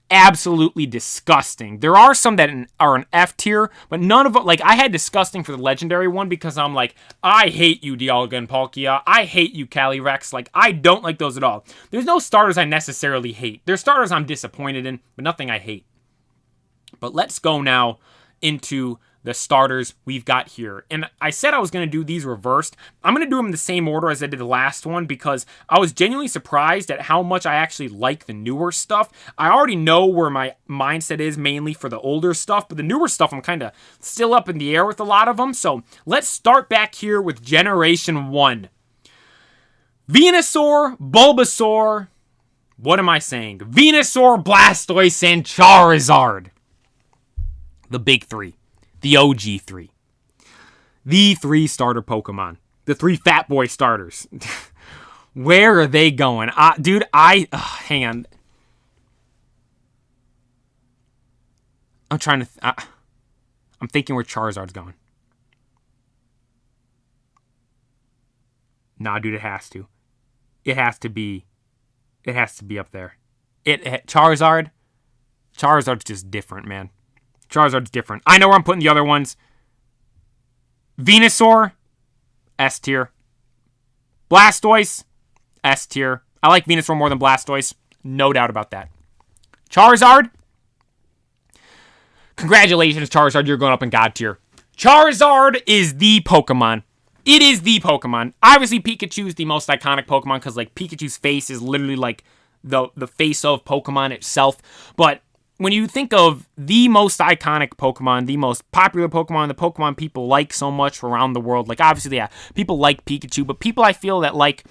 absolutely disgusting. There are some that are an F tier, but none of them, like I had disgusting for the legendary one because I'm like, I hate you, Dialga and Palkia. I hate you, Calyrex. Like, I don't like those at all. There's no starters I necessarily hate. There's starters I'm disappointed in, but nothing I hate. But let's go now into the starters we've got here. And I said I was going to do these reversed. I'm going to do them in the same order as I did the last one because I was genuinely surprised at how much I actually like the newer stuff. I already know where my mindset is mainly for the older stuff, but the newer stuff I'm kind of still up in the air with a lot of them. So let's start back here with Generation 1. Venusaur, Bulbasaur, what am I saying? Venusaur, Blastoise, and Charizard. The big three. The OG 3. The 3 starter Pokemon. The 3 Fat Boy starters. Where are they going? Dude, hang on. I'm trying to... I'm thinking where Charizard's going. Nah, dude, it has to. It has to be up there. Charizard's just different, man. Charizard's different. I know where I'm putting the other ones. Venusaur, S tier. Blastoise, S tier. I like Venusaur more than Blastoise. No doubt about that. Charizard. Congratulations, Charizard. You're going up in God tier. Charizard is the Pokemon. It is the Pokemon. Obviously, Pikachu is the most iconic Pokemon because, like, Pikachu's face is literally, like, the face of Pokemon itself. But when you think of the most iconic Pokemon, the most popular Pokemon, the Pokemon people like so much around the world, like, obviously, yeah, people like Pikachu, but people I feel that like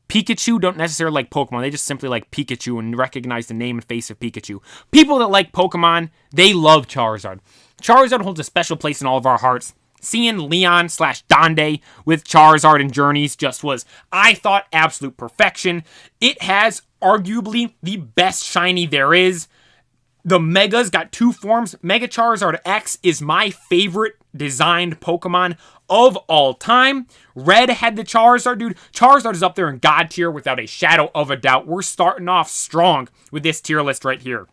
Pikachu don't necessarily like Pokemon. They just simply like Pikachu and recognize the name and face of Pikachu. People that like Pokemon, they love Charizard. Charizard holds a special place in all of our hearts. Seeing Leon/Donde with Charizard and Journeys just was, I thought, absolute perfection. It has arguably the best shiny there is. The Mega's got two forms. Mega Charizard X is my favorite designed Pokemon of all time. Red had the Charizard, dude. Charizard is up there in God tier without a shadow of a doubt. We're starting off strong with this tier list right here.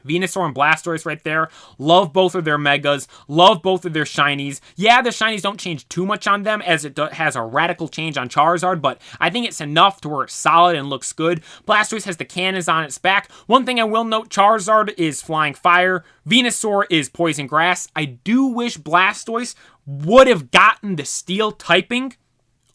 Venusaur and Blastoise right there. Love both of their Megas. Love both of their Shinies. Yeah, the Shinies don't change too much on them as it has a radical change on Charizard, but I think it's enough to where it's solid and looks good. Blastoise has the cannons on its back. One thing I will note, Charizard is Flying Fire. Venusaur is Poison Grass. I do wish Blastoise would have gotten the Steel typing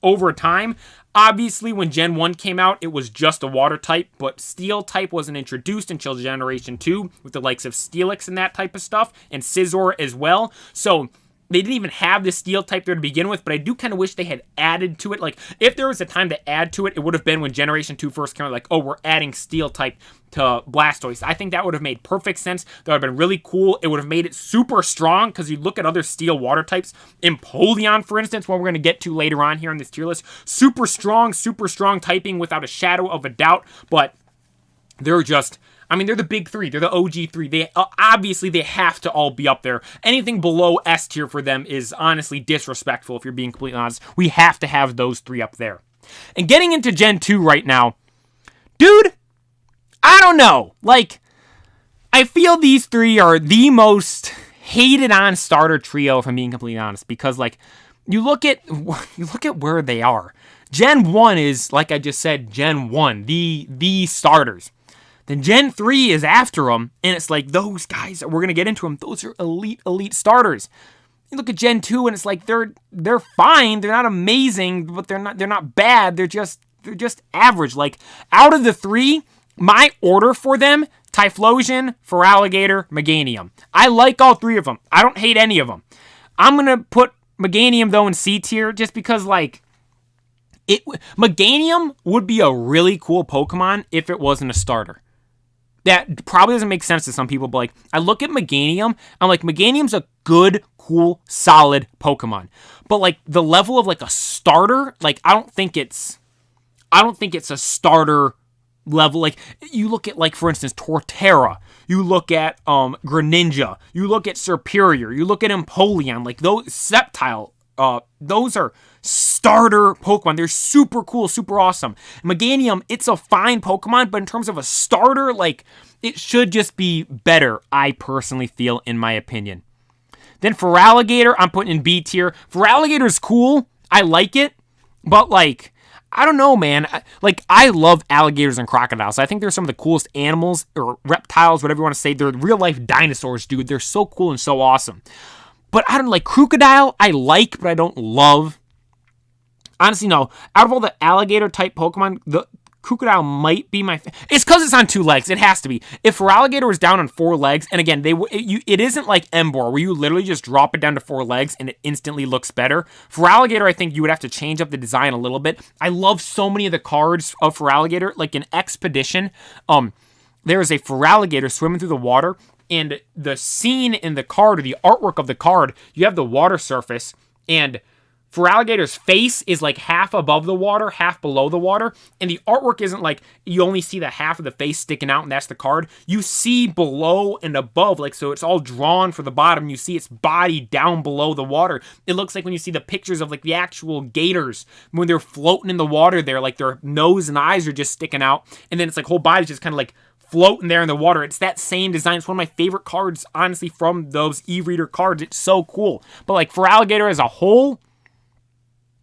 over time. Obviously, when Gen 1 came out, it was just a water type, but Steel type wasn't introduced until Generation 2 with the likes of Steelix and that type of stuff, and Scizor as well. So they didn't even have the Steel type there to begin with, but I do kind of wish they had added to it. Like, if there was a time to add to it, it would have been when Generation 2 first came out, like, oh, we're adding Steel type to Blastoise. I think that would have made perfect sense. That would have been really cool. It would have made it super strong, because you look at other Steel water types. Empoleon, for instance, what we're going to get to later on here in this tier list. Super strong typing without a shadow of a doubt, but they're just... I mean, they're the big three. They're the OG three. They obviously, they have to all be up there. Anything below S tier for them is honestly disrespectful, if you're being completely honest. We have to have those three up there. And getting into Gen 2 right now, dude, I don't know. Like, I feel these three are the most hated on starter trio, if I'm being completely honest, because, like, you look at where they are. Gen 1 is, like I just said, Gen 1, the starters. Then Gen 3 is after them, and it's like, those guys, we're going to get into them, those are elite starters. You look at Gen 2, and it's like, they're fine, they're not amazing, but they're not bad, they're just average. Like, out of the three, my order for them, Typhlosion, Feraligatr, Meganium. I like all three of them. I don't hate any of them. I'm going to put Meganium, though, in C tier, just because, like, Meganium would be a really cool Pokemon if it wasn't a starter. That probably doesn't make sense to some people, but, like, I look at Meganium, I'm like, Meganium's a good, cool, solid Pokemon. But, like, the level of, like, a starter, like, I don't think it's a starter level. Like, you look at, like, for instance, Torterra, you look at Greninja, you look at Serperior, you look at Empoleon, like, those Sceptile, those are starter Pokemon. They're super cool, super awesome. Meganium, it's a fine Pokemon, but in terms of a starter, like, it should just be better, I personally feel, in my opinion. Then Feraligatr, I'm putting in B tier. Feraligator's cool. I like it, but, like, I don't know, man. I love alligators and crocodiles. I think they're some of the coolest animals, or reptiles, whatever you want to say. They're real-life dinosaurs, dude. They're so cool and so awesome. But I don't like Crocodile. I like, but I don't love. Honestly, no. Out of all the alligator-type Pokemon, the Crocodile might be my... It's because it's on 2 legs. It has to be. If Feraligatr was down on 4 legs, and again, it isn't like Emboar, where you literally just drop it down to 4 legs and it instantly looks better. Feraligatr, I think you would have to change up the design a little bit. I love so many of the cards of Feraligatr. Like in Expedition, there is a Feraligatr swimming through the water, and the scene in the card, or the artwork of the card, you have the water surface, and Feraligator's face is like half above the water, half below the water, and the artwork isn't like you only see the half of the face sticking out and that's the card. You see below and above, like, so it's all drawn for the bottom. You see its body down below the water. It looks like when you see the pictures of like the actual gators when they're floating in the water there, like their nose and eyes are just sticking out, and then it's like whole body's just kind of like floating there in the water. It's that same design. It's one of my favorite cards, honestly, from those e-reader cards. It's so cool. But like Feraligatr as a whole,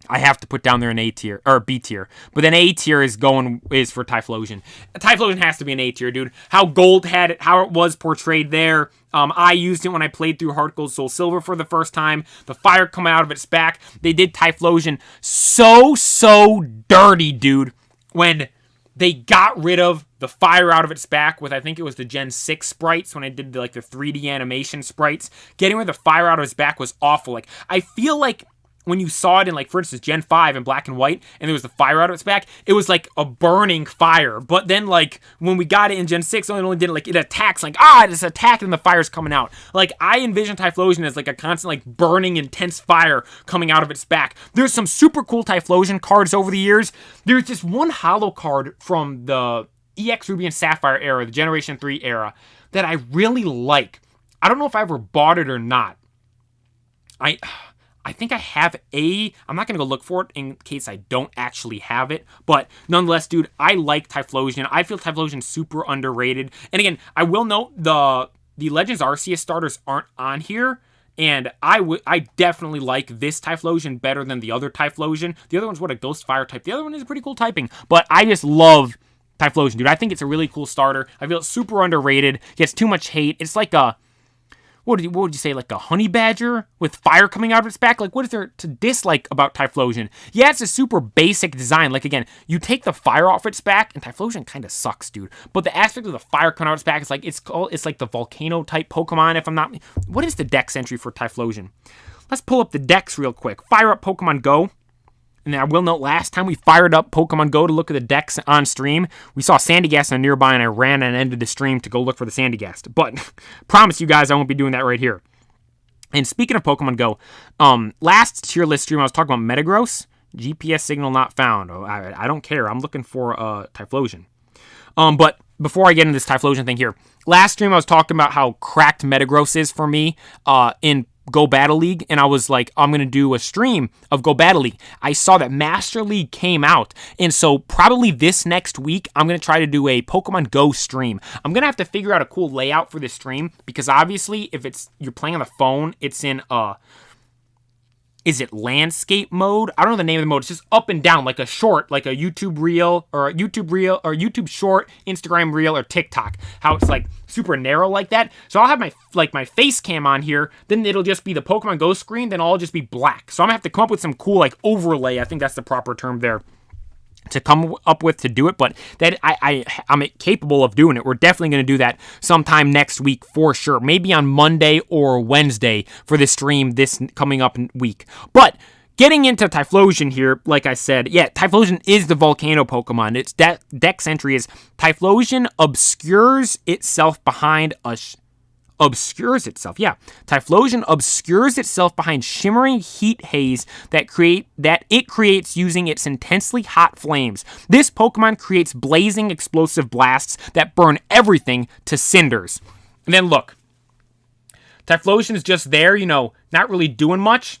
I have to put down there an A tier or B tier, but then A tier is for Typhlosion. Typhlosion has to be an A tier, dude. How Gold had it, how it was portrayed there. I used it when I played through Heart Gold Soul Silver for the first time. The fire coming out of its back. They did Typhlosion so dirty, dude. When they got rid of the fire out of its back with, I think it was the Gen 6 sprites when I did the 3D animation sprites. Getting rid of the fire out of its back was awful. Like, I feel like when you saw it in, for instance, Gen 5 in black and white, and there was the fire out of its back, it was like a burning fire. But then, when we got it in Gen 6, it only did it attacks, it's attacking and the fire's coming out. I envision Typhlosion as, a constant, burning, intense fire coming out of its back. There's some super cool Typhlosion cards over the years. There's this one holo card from the EX Ruby and Sapphire era, the Generation 3 era, that I really like. I don't know if I ever bought it or not. I think I have I'm not going to go look for it in case I don't actually have it. But nonetheless, dude, I like Typhlosion. I feel Typhlosion super underrated. And again, I will note the Legends Arceus starters aren't on here. And I definitely like this Typhlosion better than the other Typhlosion. The other one's a Ghost Fire type. The other one is pretty cool typing. But I just love Typhlosion, dude. I think it's a really cool starter. I feel it's super underrated. Gets too much hate. It's like a... What would you say, a honey badger with fire coming out of its back? What is there to dislike about Typhlosion? Yeah, it's a super basic design. Again, you take the fire off its back, and Typhlosion kind of sucks, dude. But the aspect of the fire coming out of its back is it's like the volcano type Pokemon. If I'm not, what is the Dex entry for Typhlosion? Let's pull up the Dex real quick. Fire up Pokemon Go. And I will note, last time we fired up Pokemon Go to look at the Dex on stream, we saw Sandygast nearby, and I ran and ended the stream to go look for the Sandygast. But promise you guys I won't be doing that right here. And speaking of Pokemon Go, last tier list stream I was talking about Metagross. GPS signal not found. I don't care. I'm looking for Typhlosion. But before I get into this Typhlosion thing here, last stream I was talking about how cracked Metagross is for me in Go Battle League, and I was like, I'm going to do a stream of Go Battle League. I saw that Master League came out, and so probably this next week, I'm going to try to do a Pokemon Go stream. I'm going to have to figure out a cool layout for this stream, because obviously, if you're playing on the phone, it's in is it landscape mode? I don't know the name of the mode. It's just up and down, like a short, like a YouTube reel, or a YouTube short, Instagram reel, or TikTok. How it's super narrow like that. So I'll have my face cam on here. Then it'll just be the Pokemon Go screen. Then I'll just be black. So I'm gonna have to come up with some cool overlay. I think that's the proper term there to come up with to do it, but that I'm capable of doing it. We're definitely going to do that sometime next week for sure. Maybe on Monday or Wednesday for this stream this coming up week. But getting into Typhlosion here, like I said, yeah, Typhlosion is the volcano Pokemon. Its Dex entry is Typhlosion obscures itself behind Typhlosion obscures itself behind shimmering heat haze that it creates using its intensely hot flames. This Pokemon creates blazing explosive blasts that burn everything to cinders. And then look, Typhlosion is just there, not really doing much.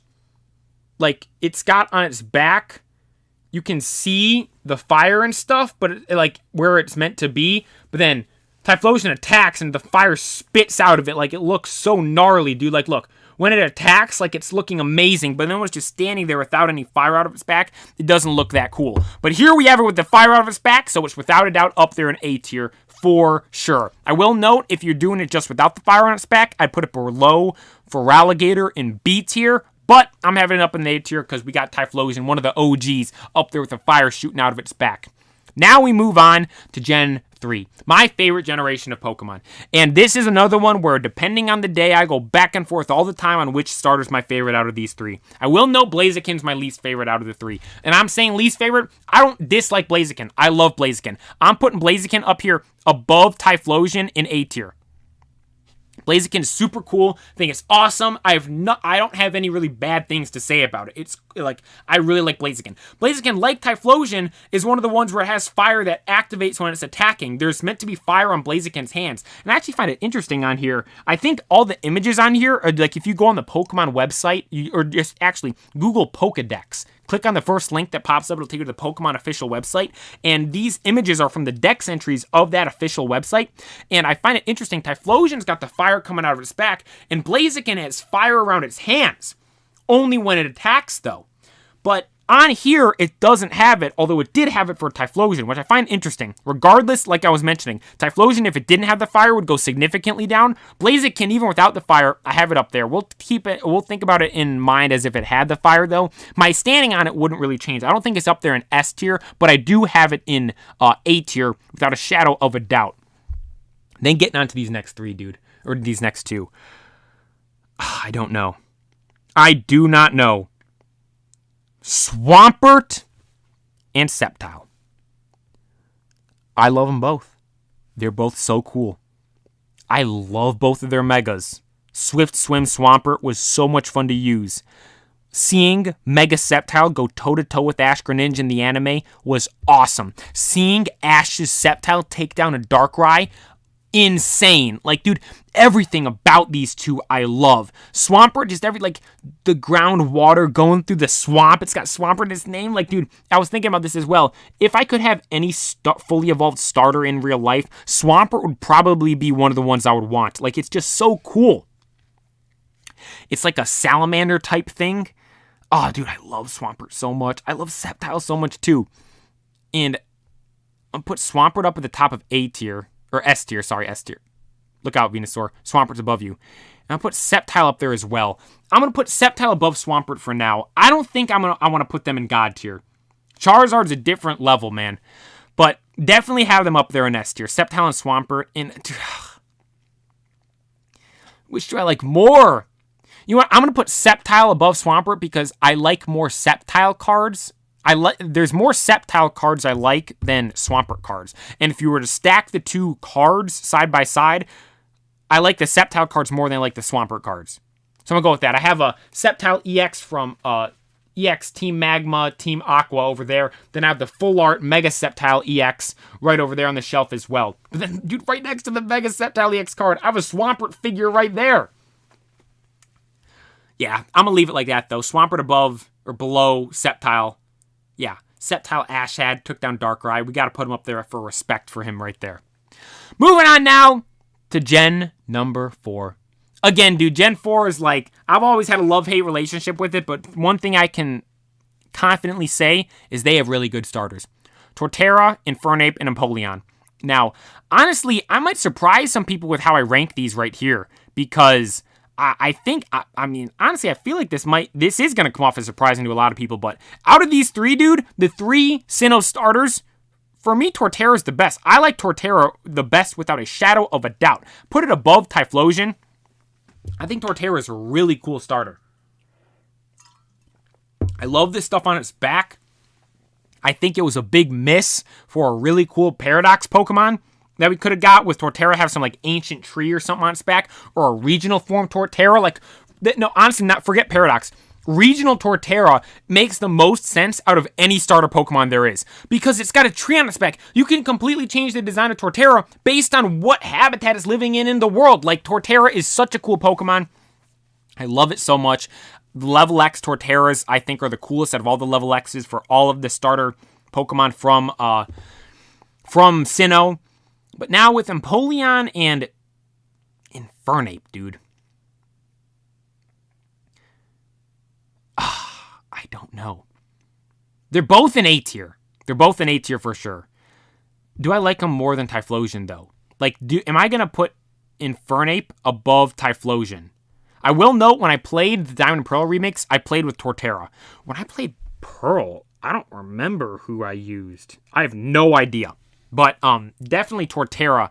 It's got on its back, you can see the fire and stuff, but where it's meant to be. But then Typhlosion attacks and the fire spits out of it. It looks so gnarly, dude. Look, when it attacks, it's looking amazing. But then when it's just standing there without any fire out of its back, it doesn't look that cool. But here we have it with the fire out of its back, so it's without a doubt up there in A tier for sure. I will note, if you're doing it just without the fire on its back, I'd put it below Feraligatr in B tier. But I'm having it up in the A tier because we got Typhlosion, one of the OGs, up there with the fire shooting out of its back. Now we move on to Gen 3, my favorite generation of Pokemon. And this is another one where, depending on the day, I go back and forth all the time on which starter's my favorite out of these three. I will note Blaziken's my least favorite out of the three. And I'm saying least favorite, I don't dislike Blaziken. I love Blaziken. I'm putting Blaziken up here above Typhlosion in A tier. Blaziken is super cool. I think it's awesome. I don't have any really bad things to say about it. It's I really like Blaziken. Blaziken, like Typhlosion, is one of the ones where it has fire that activates when it's attacking. There's meant to be fire on Blaziken's hands. And I actually find it interesting on here. I think all the images on here are if you go on the Pokemon website, or just actually Google Pokedex. Click on the first link that pops up. It'll take you to the Pokemon official website. And these images are from the Dex entries of that official website. And I find it interesting. Typhlosion's got the fire coming out of its back. And Blaziken has fire around its hands. Only when it attacks, though. But On here, it doesn't have it, although it did have it for Typhlosion, which I find interesting. Regardless, like I was mentioning, Typhlosion, if it didn't have the fire, would go significantly down. Blaziken, even without the fire, I have it up there. We'll think about it in mind as if it had the fire, though. My standing on it wouldn't really change. I don't think it's up there in S tier, but I do have it in A tier without a shadow of a doubt. Then getting on to these next three, dude. Or these next two. I don't know. I do not know. Swampert and Sceptile. I love them both. They're both so cool. I love both of their megas. Swift Swim Swampert was so much fun to use. Seeing Mega Sceptile go toe-to-toe with Ash Greninja in the anime was awesome. Seeing Ash's Sceptile take down a Darkrai, insane. Like, dude, everything about these two I love. Swampert, just the groundwater going through the swamp. It's got Swampert in its name. Like, dude, I was thinking about this as well. If I could have any fully evolved starter in real life, Swampert would probably be one of the ones I would want. Like, it's just so cool. It's like a salamander type thing. Oh, dude, I love Swampert so much. I love Sceptile so much, too. And I'll put Swampert up at the top of A tier. Or S tier, sorry, S tier. Look out, Venusaur. Swampert's above you. And I'll put Sceptile up there as well. I'm going to put Sceptile above Swampert for now. I don't think I want to put them in God tier. Charizard's a different level, man. But definitely have them up there in S tier. Sceptile and Swampert. And which do I like more? You know what? I'm going to put Sceptile above Swampert because I like more Sceptile cards. There's more Sceptile cards I like than Swampert cards. And if you were to stack the two cards side by side, I like the Sceptile cards more than I like the Swampert cards. So I'm going to go with that. I have a Sceptile EX from EX Team Magma, Team Aqua over there. Then I have the Full Art Mega Sceptile EX right over there on the shelf as well. But then, dude, right next to the Mega Sceptile EX card, I have a Swampert figure right there. Yeah, I'm going to leave it like that, though. Swampert above or below Sceptile. Yeah, Sceptile Ash had, took down Darkrai. We got to put him up there for respect for him right there. Moving on now to Gen number 4. Again, dude, Gen 4 is like, I've always had a love-hate relationship with it, but one thing I can confidently say is they have really good starters. Torterra, Infernape, and Empoleon. Now, honestly, I might surprise some people with how I rank these right here, because I think, honestly, I feel like this is going to come off as surprising to a lot of people, but out of these three, dude, the three Sinnoh starters, for me, Torterra is the best. I like Torterra the best without a shadow of a doubt. Put it above Typhlosion. I think Torterra is a really cool starter. I love this stuff on its back. I think it was a big miss for a really cool Paradox Pokemon that we could have got with Torterra have some like ancient tree or something on its back, or a regional form Torterra. No, honestly, forget Paradox. Regional Torterra makes the most sense out of any starter Pokemon there is, because it's got a tree on its back. You can completely change the design of Torterra based on what habitat it's living in the world. Like, Torterra is such a cool Pokemon. I love it so much. The Level X Torterras, I think, are the coolest out of all the Level X's for all of the starter Pokemon from Sinnoh. But now with Empoleon and Infernape, dude. I don't know. They're both in A tier. They're both in A tier for sure. Do I like them more than Typhlosion, though? Am I going to put Infernape above Typhlosion? I will note, when I played the Diamond and Pearl remix, I played with Torterra. When I played Pearl, I don't remember who I used. I have no idea. But definitely Torterra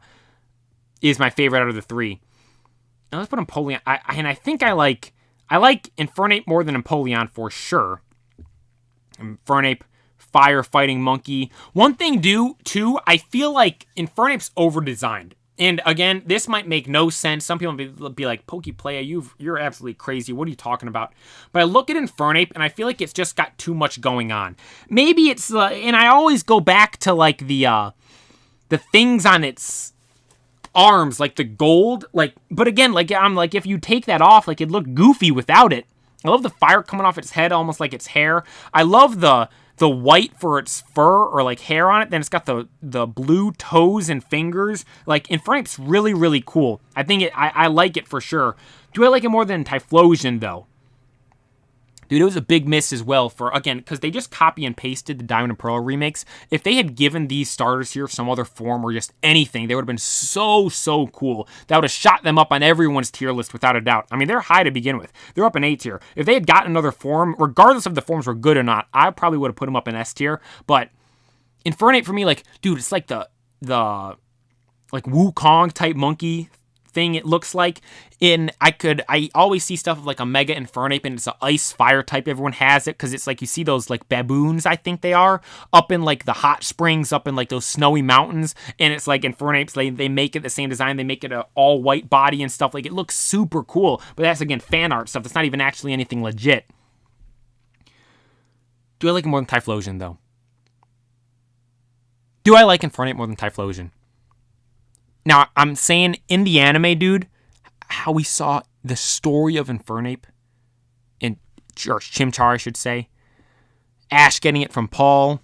is my favorite out of the three. Now let's put Empoleon. I think I like Infernape more than Empoleon for sure. Infernape, firefighting monkey. One thing, too, I feel like Infernape's over-designed. And again, this might make no sense. Some people will be like, Pokeplaya, you're absolutely crazy. What are you talking about? But I look at Infernape, and I feel like it's just got too much going on. Maybe it's, and I always go back to like the things on its arms, like the gold. But again, if you take that off, it'd look goofy without it. I love the fire coming off its head, almost like its hair. I love the white for its fur or hair on it. Then it's got the blue toes and fingers. Infernape's really, really cool. I think I like it for sure. Do I like it more than Typhlosion, though? Dude, it was a big miss as well for, again, because they just copy and pasted the Diamond and Pearl remakes. If they had given these starters here some other form or just anything, they would have been so, so cool. That would have shot them up on everyone's tier list without a doubt. I mean, they're high to begin with. They're up in A tier. If they had gotten another form, regardless if the forms were good or not, I probably would have put them up in S tier. But Infernape for me, like, dude, it's like the like Wukong type monkey thing it looks like. I always see stuff of like a Mega Infernape and it's an ice fire type. Everyone has it because it's like you see those like baboons, I think they are, up in like the hot springs, up in like those snowy mountains, and it's like Infernapes, they make it the same design, they make it an all white body and stuff. Like, it looks super cool, but that's again fan art stuff. That's not even actually anything legit. Do I like it more than Typhlosion though? Do I like Infernape more than Typhlosion? Now, I'm saying in the anime, dude, how we saw the story of Infernape, or Chimchar, I should say, Ash getting it from Paul,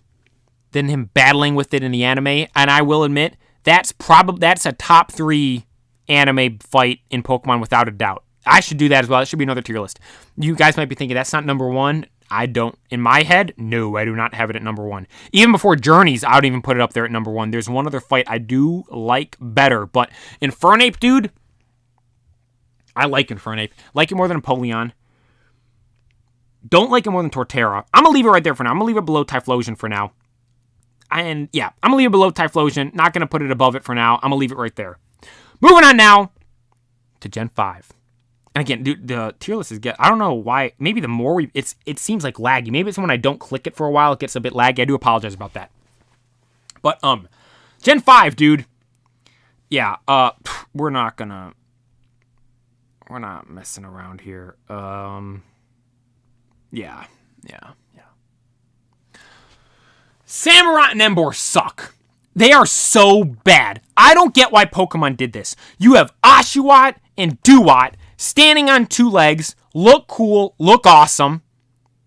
then him battling with it in the anime, and I will admit, that's a top 3 anime fight in Pokemon without a doubt. I should do that as well. That should be another tier list. You guys might be thinking, that's not number 1. I don't, in my head, no, I do not have it at number 1. Even before Journeys, I would even put it up there at number 1. There's one other fight I do like better, but Infernape, dude, I like Infernape. Like it more than Empoleon. Don't like it more than Torterra. I'm going to leave it right there for now. I'm going to leave it below Typhlosion for now. And yeah, I'm going to leave it below Typhlosion. Not going to put it above it for now. I'm going to leave it right there. Moving on now to Gen 5. And again, dude, the tier list is I don't know why. Maybe the more it seems like laggy. Maybe it's when I don't click it for a while, it gets a bit laggy. I do apologize about that. But Gen 5, dude. Yeah, we're not messing around here. Yeah. Samurott and Emboar suck. They are so bad. I don't get why Pokemon did this. You have Oshawott and Duat standing on 2 legs, look cool, look awesome.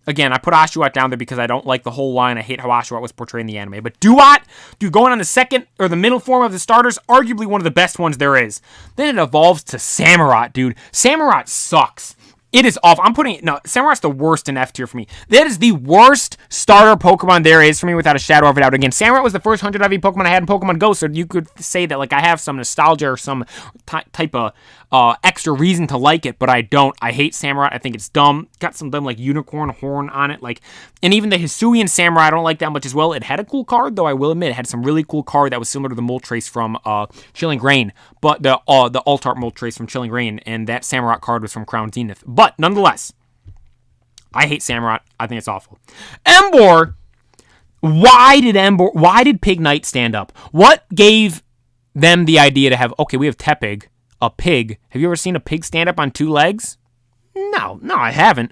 Again, I put Oshawott down there because I don't like the whole line. I hate how Oshawott was portrayed in the anime. But Duat, dude, going on the second or the middle form of the starters, arguably one of the best ones there is. Then it evolves to Samurott, dude. Samurott sucks. It is awful. Samurott's the worst in F tier for me. That is the worst starter Pokemon there is for me without a shadow of a doubt. Again, Samurott was the first 100 IV Pokemon I had in Pokemon Go, so you could say that like I have some nostalgia or some type of extra reason to like it, but I don't. I hate Samurott. I think it's dumb. Got some dumb like unicorn horn on it. And even the Hisuian Samurott I don't like that much as well. It had a cool card, though I will admit. It had some really cool card that was similar to the Moltres from Chilling Reign, but the Altart Moltres from Chilling Reign, and that Samurott card was from Crown Zenith. But nonetheless, I hate Samurott. I think it's awful. Emboar, why did Pig Knight stand up? What gave them the idea to have, okay, we have Tepig, a pig. Have you ever seen a pig stand up on 2 legs? No, I haven't.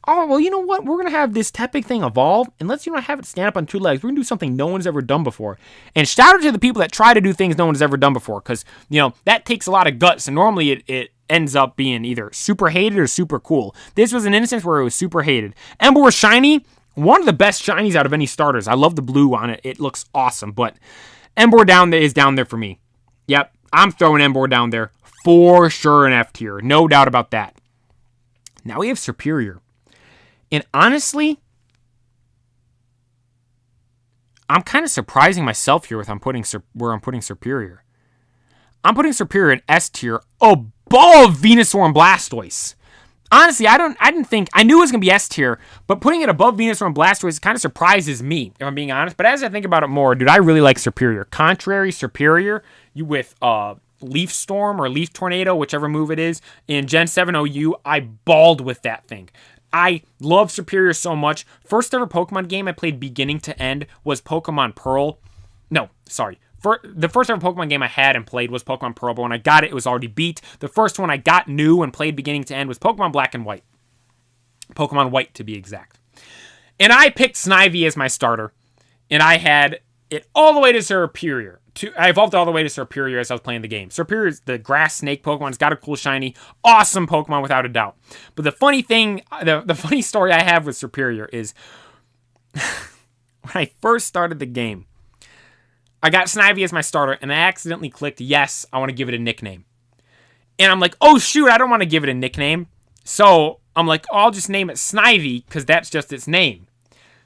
Oh, well, you know what? We're going to have this Tepig thing evolve, and let's have it stand up on 2 legs. We're going to do something no one's ever done before. And shout out to the people that try to do things no one's ever done before, because, that takes a lot of guts, and normally it ends up being either super hated or super cool. This was an instance where it was super hated. Emboar Shiny, one of the best shinies out of any starters. I love the blue on it. It looks awesome, but Emboar is down there for me. Yep, I'm throwing Emboar down there for sure in F tier. No doubt about that. Now we have Serperior. And honestly, I'm kind of surprising myself here with where I'm putting Serperior. I'm putting Serperior in S tier above Venusaur and Blastoise. Honestly, I knew it was going to be S tier, but putting it above Venusaur and Blastoise kind of surprises me, if I'm being honest. But as I think about it more, dude, I really like Serperior. Contrary Serperior, you with Leaf Storm or Leaf Tornado, whichever move it is, in Gen 7 OU, I balled with that thing. I love Serperior so much. First ever Pokemon game I played beginning to end was Pokemon Pearl. No, sorry. The first ever Pokemon game I had and played was Pokemon Pearl, but when I got it, it was already beat. The first one I got new and played beginning to end was Pokemon Black and White. Pokemon White, to be exact. And I picked Snivy as my starter, and I had it all the way to Serperior. I evolved all the way to Serperior as I was playing the game. Serperior is the grass snake Pokemon. It's got a cool shiny. Awesome Pokemon without a doubt. But the funny thing, the funny story I have with Serperior is when I first started the game, I got Snivy as my starter, and I accidentally clicked, yes, I want to give it a nickname. And I'm like, oh shoot, I don't want to give it a nickname. So I'm like, oh, I'll just name it Snivy because that's just its name.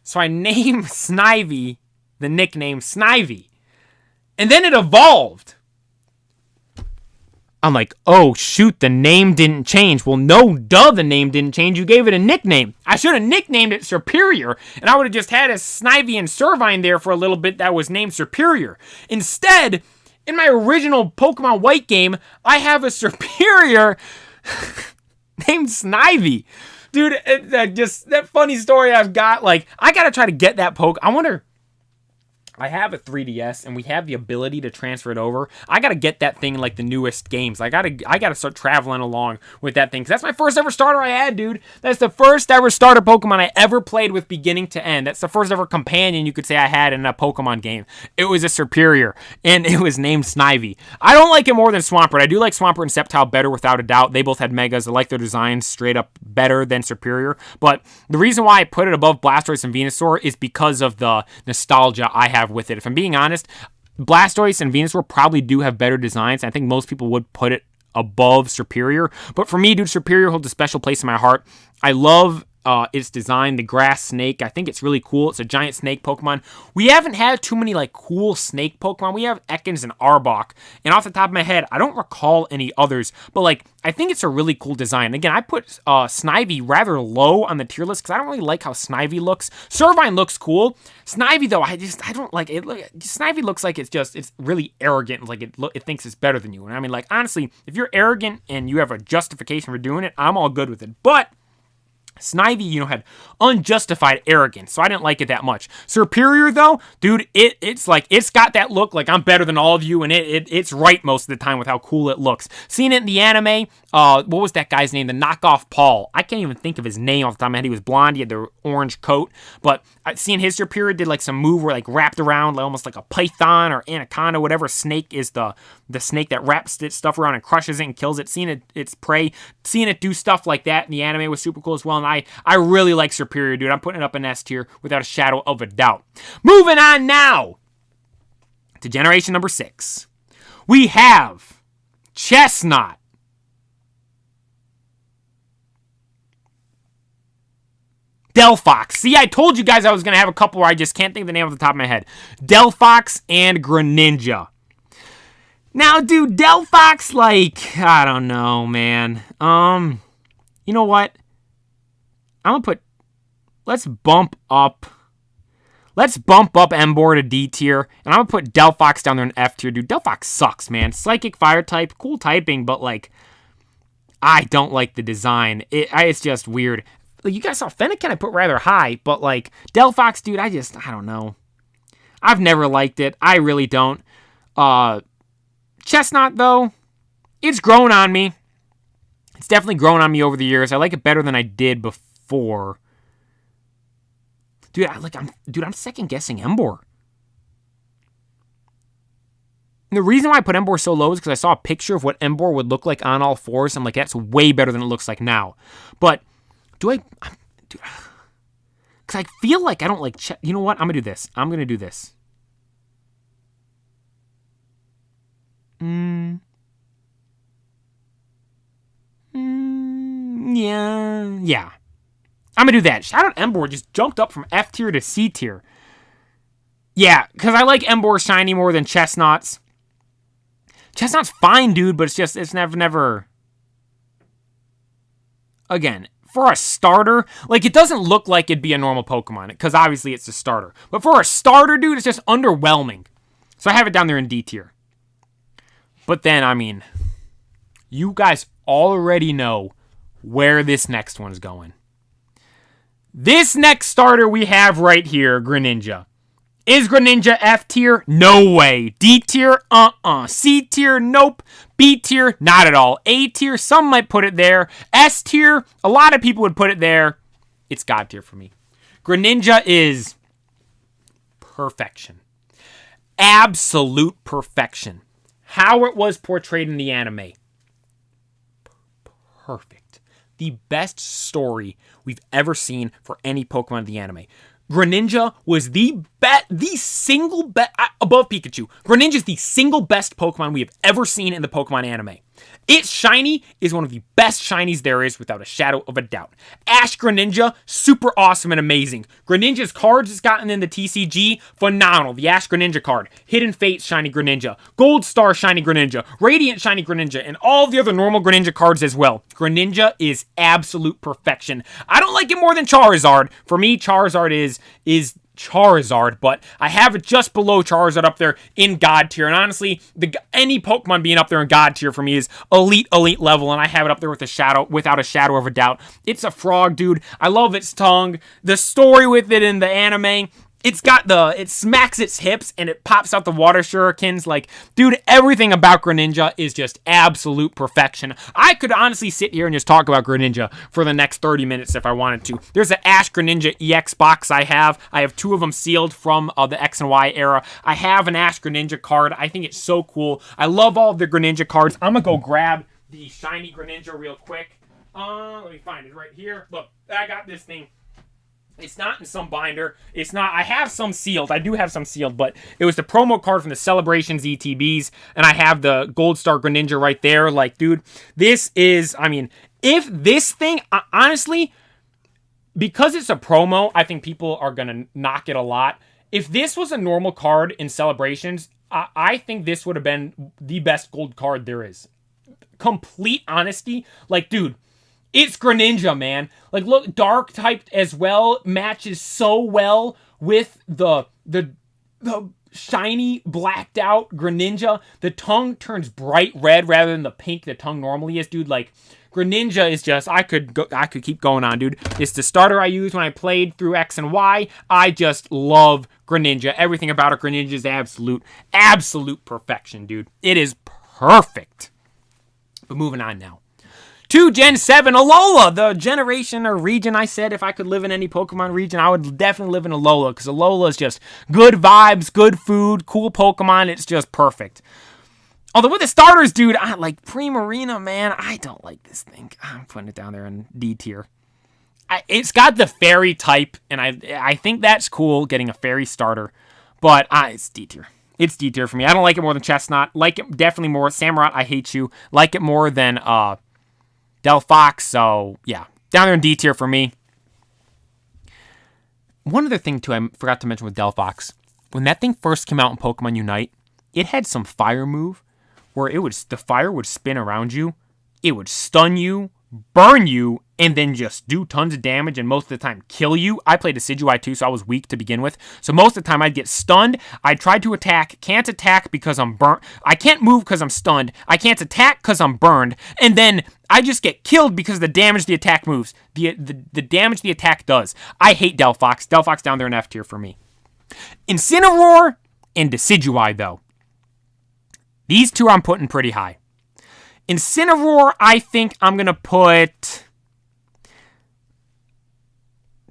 So I named Snivy the nickname Snivy. And then it evolved. I'm like, oh, shoot, the name didn't change. Well, no, duh, the name didn't change. You gave it a nickname. I should have nicknamed it Superior, and I would have just had a Snivy and Servine there for a little bit that was named Superior. Instead, in my original Pokemon White game, I have a Superior named Snivy. Dude, just that funny story I've got, like, I gotta try to get that I wonder... I have a 3DS, and we have the ability to transfer it over. I gotta get that thing in, like, the newest games. I gotta start traveling along with that thing, because that's my first ever starter I had, dude. That's the first ever starter Pokemon I ever played with beginning to end. That's the first ever companion you could say I had in a Pokemon game. It was a Superior, and it was named Snivy. I don't like it more than Swampert. I do like Swampert and Sceptile better, without a doubt. They both had Megas. I like their designs straight up better than Superior, but the reason why I put it above Blastoise and Venusaur is because of the nostalgia I have with it. If I'm being honest, Blastoise and Venusaur probably do have better designs. I think most people would put it above Superior. But for me, dude, Superior holds a special place in my heart. I love its design, the grass snake. I think it's really cool. It's a giant snake Pokemon. We haven't had too many like cool snake Pokemon. We have Ekans and Arbok. And off the top of my head, I don't recall any others. But like, I think it's a really cool design. Again, I put Snivy rather low on the tier list because I don't really like how Snivy looks. Servine looks cool. Snivy though, I don't like it. Snivy looks like it's really arrogant. Like it thinks it's better than you. And I mean, like, honestly, if you're arrogant and you have a justification for doing it, I'm all good with it. But Snivy, had unjustified arrogance, so I didn't like it that much. Superior, though, dude, it's got that look like I'm better than all of you, and it's right most of the time with how cool it looks. Seeing it in the anime, what was that guy's name? The knockoff Paul. I can't even think of his name off the top of my head. He was blonde, he had the orange coat, but seeing his Superior did like some move where like wrapped around like almost like a python or anaconda, whatever snake is the snake that wraps its stuff around and crushes it and kills it. Seeing its prey, seeing it do stuff like that in the anime was super cool as well, and I really like Superior, dude. I'm putting it up in S tier without a shadow of a doubt. Moving on now to generation number 6. We have Chestnut. Delphox. See, I told you guys I was going to have a couple where I just can't think of the name off the top of my head. Delphox and Greninja. Now, dude, Delphox, like, I don't know, man. You know what? Let's bump up Emboar to D tier, and I'm gonna put Delphox down there in F tier, dude. Delphox sucks, man. Psychic fire type, cool typing, but like, I don't like the design. It's just weird. Like, you guys saw Fennekin I put rather high, but like, Delphox, dude, I don't know. I've never liked it. I really don't. Chestnut, though, it's grown on me. It's definitely grown on me over the years. I like it better than I did before. Dude, I'm second guessing Emboar. And the reason why I put Emboar so low is because I saw a picture of what Emboar would look like on all fours. I'm like, that's way better than it looks like now. But because I feel like I don't like. You know what? I'm gonna do this. Yeah. I'm gonna do that. Shout out Emboar, just jumped up from F tier to C tier. Yeah, because I like Emboar shiny more than Chestnut's. Chestnut's fine, dude, but it's never. Again, for a starter, like, it doesn't look like it'd be a normal Pokemon, because obviously it's a starter. But for a starter, dude, it's just underwhelming. So I have it down there in D tier. But then, I mean, you guys already know where this next one's going. This next starter we have right here, Greninja. Is Greninja F tier? No way. D tier? C tier? Nope. B tier? Not at all. A tier? Some might put it there. S tier? A lot of people would put it there. It's God tier for me. Greninja is perfection. Absolute perfection. How it was portrayed in the anime. Perfect. The best story we've ever seen for any Pokemon in the anime. Greninja was the single best, above Pikachu. Greninja is the single best Pokemon we have ever seen in the Pokemon anime. Its shiny is one of the best shinies there is without a shadow of a doubt. Ash Greninja, super awesome and amazing. Greninja's cards it's gotten in the TCG, phenomenal. The Ash Greninja card, Hidden Fates shiny Greninja, Gold Star shiny Greninja, Radiant shiny Greninja, and all the other normal Greninja cards as well. Greninja is absolute perfection. I don't like it more than Charizard. For me, Charizard is Charizard, but I have it just below Charizard up there in God tier. And honestly, any Pokemon being up there in God tier for me is elite level, and I have it up there with without a shadow of a doubt. It's a frog, dude. I love its tongue. The story with it in the anime. It smacks its hips and it pops out the water shurikens. Like, dude, everything about Greninja is just absolute perfection. I could honestly sit here and just talk about Greninja for the next 30 minutes if I wanted to. There's an Ash Greninja EX box I have. I have 2 of them sealed from the X and Y era. I have an Ash Greninja card. I think it's so cool. I love all of the Greninja cards. I'm going to go grab the shiny Greninja real quick. Let me find it right here. Look, I got this thing. It's not in some binder. It's not. I have some sealed. I do have some sealed, but it was the promo card from the Celebrations ETBs, and I have the Gold Star Greninja right there. Like, dude, this is, I mean, if this thing, honestly, because it's a promo, I think people are going to knock it a lot. If this was a normal card in Celebrations, I think this would have been the best gold card there is. Complete honesty. Like, dude, it's Greninja, man. Like, look, dark typed as well matches so well with the shiny blacked out Greninja. The tongue turns bright red rather than the pink the tongue normally is, dude. Like, Greninja is just, I could keep going on, dude. It's the starter I used when I played through X and Y. I just love Greninja. Everything about a Greninja is absolute perfection, dude. It is perfect. But moving on now. To Gen 7, Alola, the generation or region I said if I could live in any Pokemon region, I would definitely live in Alola, because Alola is just good vibes, good food, cool Pokemon. It's just perfect. Although with the starters, dude, I like Primarina, man. I don't like this thing. I'm putting it down there in D tier. It's got the fairy type, and I think that's cool, getting a fairy starter. But it's D tier. It's D tier for me. I don't like it more than Chestnut. Like it definitely more. Samurott, I hate you. Like it more than Delphox, so yeah. Down there in D tier for me. One other thing, too, I forgot to mention with Delphox. When that thing first came out in Pokemon Unite, it had some fire move where the fire would spin around you, it would stun you, burn you, and then just do tons of damage and most of the time kill you. I played Decidueye too, so I was weak to begin with. So most of the time I'd get stunned. I tried to attack, can't attack because I'm burnt. I can't move because I'm stunned. I can't attack because I'm burned. And then I just get killed because of the damage the attack moves. The damage the attack does. I hate Delphox. Delphox down there in F tier for me. Incineroar and Decidueye though. These two I'm putting pretty high. Incineroar, I think I'm going to put...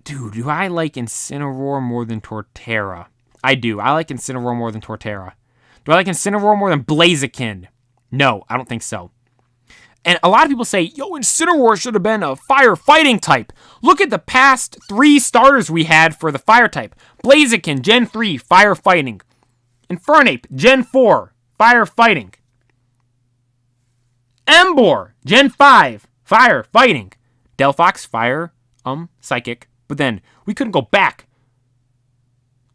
Dude, do I like Incineroar more than Torterra? I do. I like Incineroar more than Torterra. Do I like Incineroar more than Blaziken? No, I don't think so. And a lot of people say, yo, Incineroar should have been a fire fighting type. Look at the past 3 starters we had for the fire type. Blaziken, Gen 3, fire fighting. Infernape, Gen 4, fire fighting. Emboar, Gen 5, fire fighting. Delphox, fire, psychic. But then we couldn't go back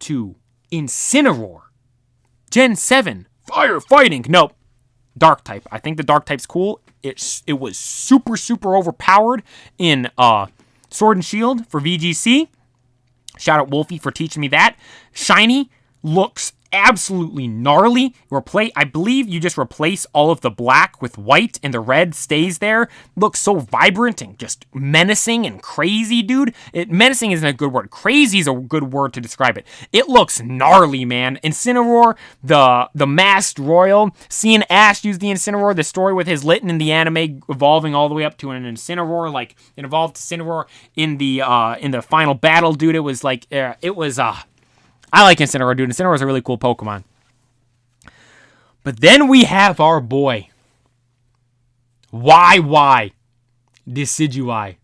to Incineroar. Gen 7, fire fighting. Nope. Dark type. I think the dark type's cool. It was super overpowered in Sword and Shield for VGC. Shout out Wolfie for teaching me that. Shiny looks absolutely gnarly. I believe you just replace all of the black with white and the red stays there. Looks so vibrant and just menacing and crazy, dude. Menacing isn't a good word. Crazy is a good word to describe it. It looks gnarly, man. Incineroar, the Masked Royal, seeing Ash use the Incineroar, the story with his Litten in the anime evolving all the way up to an Incineroar, like it evolved to Incineroar in the final battle, dude. It was like I like Incineroar, dude. Incineroar is a really cool Pokemon. But then we have our boy. Decidueye.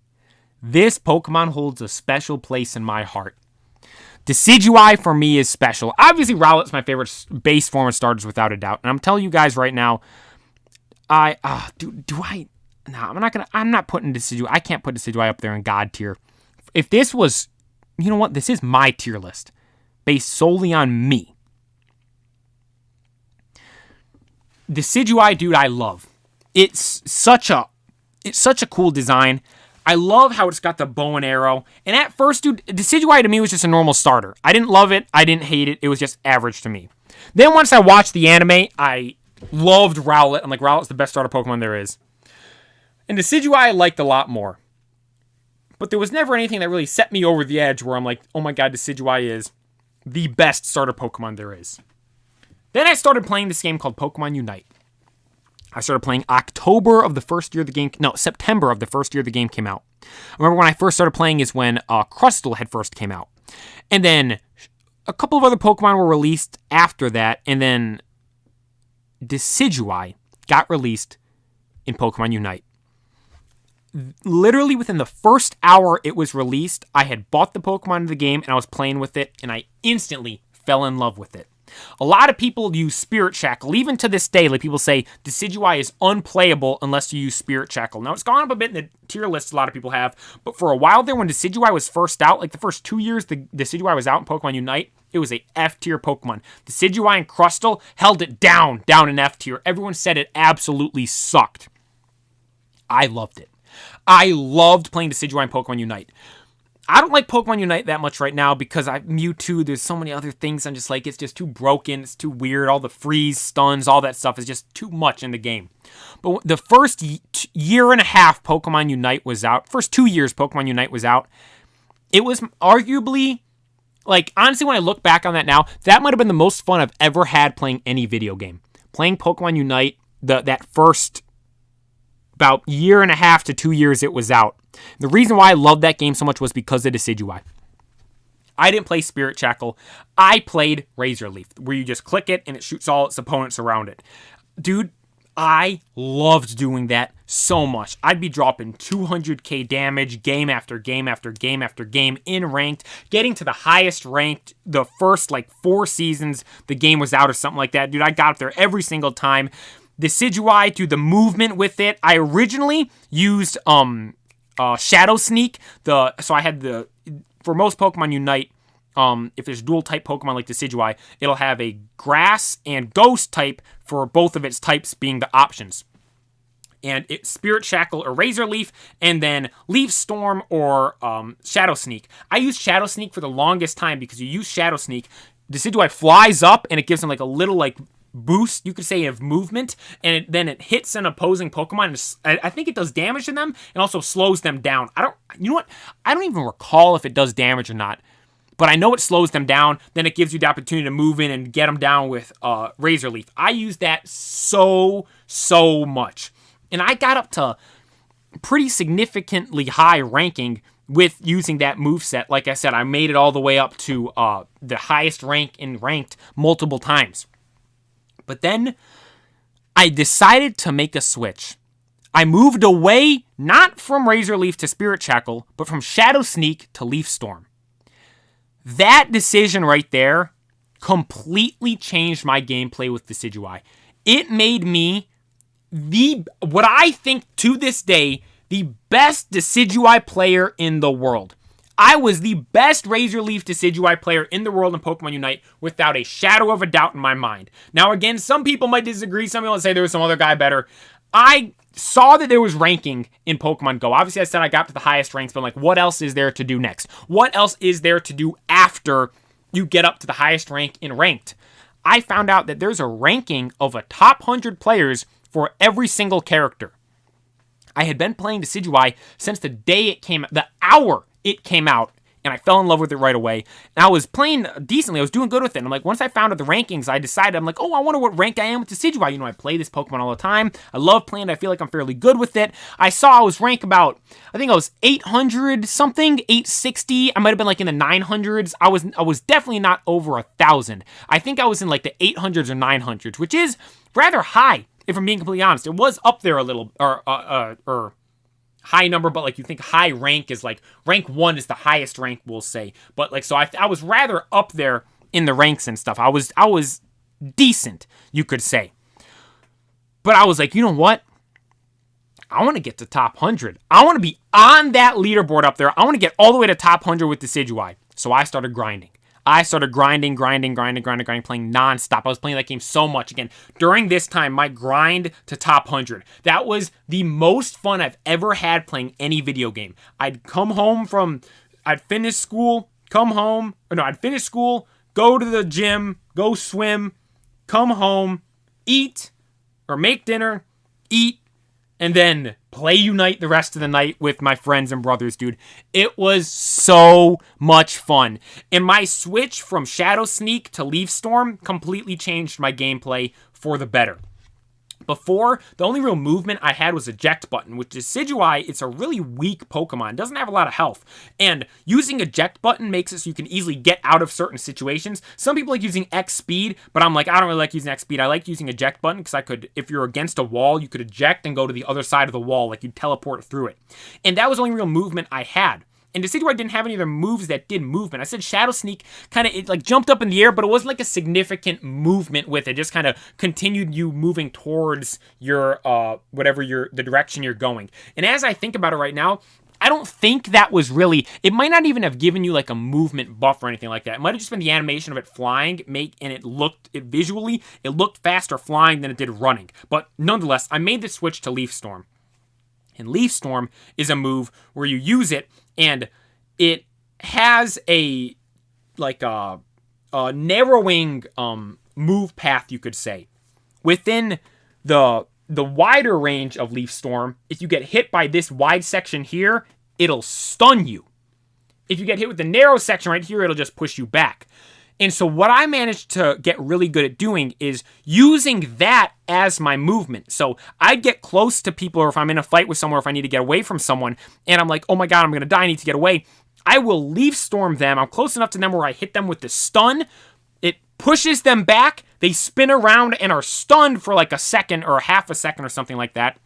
This Pokemon holds a special place in my heart. Decidueye, for me, is special. Obviously, Rowlet's my favorite base form of starters, without a doubt. And I'm telling you guys right now, Do I? No, I'm not putting Decidueye. I can't put Decidueye up there in God tier. If this was, you know what? This is my tier list, based solely on me. Decidueye, dude, I love. It's such a cool design. I love how it's got the bow and arrow. And at first, dude, Decidueye to me was just a normal starter. I didn't love it. I didn't hate it. It was just average to me. Then once I watched the anime, I loved Rowlet. I'm like, Rowlet's the best starter Pokemon there is. And Decidueye I liked a lot more. But there was never anything that really set me over the edge where I'm like, oh my god, Decidueye is the best starter Pokemon there is. Then I started playing this game called Pokemon Unite. I started playing September of the first year the game came out. I remember when I first started playing is when Crustle had first came out. And then a couple of other Pokemon were released after that. And then Decidueye got released in Pokemon Unite. Literally within the first hour it was released, I had bought the Pokemon in the game and I was playing with it. And I instantly fell in love with it. A lot of people use Spirit Shackle. Even to this day, like people say, Decidueye is unplayable unless you use Spirit Shackle. Now, it's gone up a bit in the tier list a lot of people have, but for a while there when Decidueye was first out, like the first 2 years the Decidueye was out in Pokemon Unite, it was a F tier Pokemon. Decidueye and Crustle held it down in F tier. Everyone said it absolutely sucked. I loved it. I loved playing Decidueye in Pokemon Unite. I don't like Pokemon Unite that much right now because Mewtwo, there's so many other things. I'm just like, it's just too broken. It's too weird. All the freeze, stuns, all that stuff is just too much in the game. But the first year and a half Pokemon Unite was out, first 2 years Pokemon Unite was out, it was arguably, like, honestly, when I look back on that now, that might have been the most fun I've ever had playing any video game. Playing Pokemon Unite, that first about year and a half to 2 years it was out. The reason why I loved that game so much was because of Decidueye. I didn't play Spirit Shackle. I played Razor Leaf, where you just click it and it shoots all its opponents around it. Dude, I loved doing that so much. I'd be dropping 200k damage game after game after game after game in ranked, getting to the highest ranked the first, 4 seasons the game was out or something like that. Dude, I got up there every single time. Decidueye, do the movement with it. I originally used Shadow Sneak. So I had for most Pokemon Unite, if there's dual type Pokemon like Decidueye, it'll have a Grass and Ghost type for both of its types being the options. And it's Spirit Shackle or Razor Leaf, and then Leaf Storm or Shadow Sneak. I used Shadow Sneak for the longest time because you use Shadow Sneak, Decidueye flies up and it gives him a little boost, you could say, of movement, and then it hits an opposing Pokemon. I think it does damage to them and also slows them down. You know what? I don't even recall if it does damage or not, but I know it slows them down. Then it gives you the opportunity to move in and get them down with Razor Leaf. I use that so much, and I got up to pretty significantly high ranking with using that moveset. Like I said, I made it all the way up to the highest rank in ranked multiple times. But then I decided to make a switch. I moved away not from Razor Leaf to Spirit Shackle, but from Shadow Sneak to Leaf Storm. That decision right there completely changed my gameplay with Decidueye. It made me what I think to this day, the best Decidueye player in the world. I was the best Razor Leaf Decidueye player in the world in Pokemon Unite without a shadow of a doubt in my mind. Now, again, some people might disagree. Some people say there was some other guy better. I saw that there was ranking in Pokemon Go. Obviously, I said I got to the highest ranks, but what else is there to do next? What else is there to do after you get up to the highest rank in ranked? I found out that there's a ranking of a top 100 players for every single character. I had been playing Decidueye since the day it came, the hour it came out, and I fell in love with it right away. And I was playing decently. I was doing good with it. And once I found out the rankings, I decided, I wonder what rank I am with Decidueye. I play this Pokemon all the time. I love playing it. I feel like I'm fairly good with it. I saw I was ranked about, I think I was 800 something, 860. I might have been in the 900s. I was definitely not over 1,000. I think I was in the 800s or 900s, which is rather high, if I'm being completely honest. It was up there a little, or high number, but you think high rank is rank 1 is the highest rank, we'll say. But so I was rather up there in the ranks and stuff. I was decent, you could say. But I was like, you know what? I want to get to top 100. I want to be on that leaderboard up there. I want to get all the way to top 100 with Decidueye. So I started grinding. I started grinding, playing nonstop. I was playing that game so much. Again, during this time, my grind to top 100. That was the most fun I've ever had playing any video game. I'd finish school, I'd finish school, go to the gym, go swim, come home, eat, or make dinner, eat, and then play Unite the rest of the night with my friends and brothers, dude. It was so much fun. And my switch from Shadow Sneak to Leaf Storm completely changed my gameplay for the better. Before, the only real movement I had was eject button, which is Decidueye. It's a really weak Pokemon. It doesn't have a lot of health. And using eject button makes it so you can easily get out of certain situations. Some people like using X speed, but I'm like, I don't really like using X speed. I like using eject button because if you're against a wall, you could eject and go to the other side of the wall, like you'd teleport through it. And that was the only real movement I had. And Decidueye didn't have any other moves that did movement. I said Shadow Sneak it jumped up in the air, but it wasn't like a significant movement with it. Just kind of continued you moving towards your the direction you're going. And as I think about it right now, I don't think that was really, it might not even have given you like a movement buff or anything like that. It might have just been the animation of it flying, and it looked faster flying than it did running. But nonetheless, I made the switch to Leaf Storm. And Leaf Storm is a move where you use it, and it has a narrowing move path, you could say. Within the wider range of Leaf Storm, if you get hit by this wide section here, it'll stun you. If you get hit with the narrow section right here, it'll just push you back. And so what I managed to get really good at doing is using that as my movement. So I'd get close to people, or if I'm in a fight with someone, or if I need to get away from someone, and I'm like, oh my god, I'm going to die, I need to get away. I will Leaf Storm them. I'm close enough to them where I hit them with the stun. It pushes them back. They spin around and are stunned for like a second or half a second or something like that.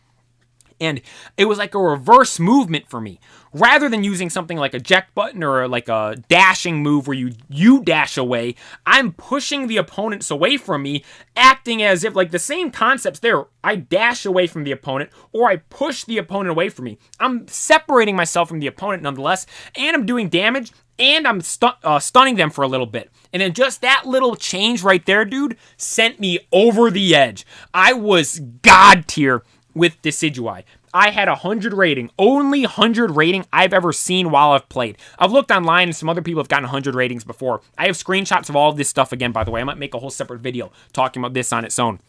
And it was like a reverse movement for me. Rather than using something like a eject button or like a dashing move where you dash away, I'm pushing the opponents away from me, acting as if like the same concepts there. I dash away from the opponent, or I push the opponent away from me. I'm separating myself from the opponent nonetheless, and I'm doing damage, and I'm stunning them for a little bit. And then just that little change right there, dude, sent me over the edge. I was god tier with Decidueye. I had 100 rating. Only 100 rating I've ever seen while I've played. I've looked online and some other people have gotten 100 ratings before. I have screenshots of all of this stuff again, by the way. I might make a whole separate video talking about this on its own.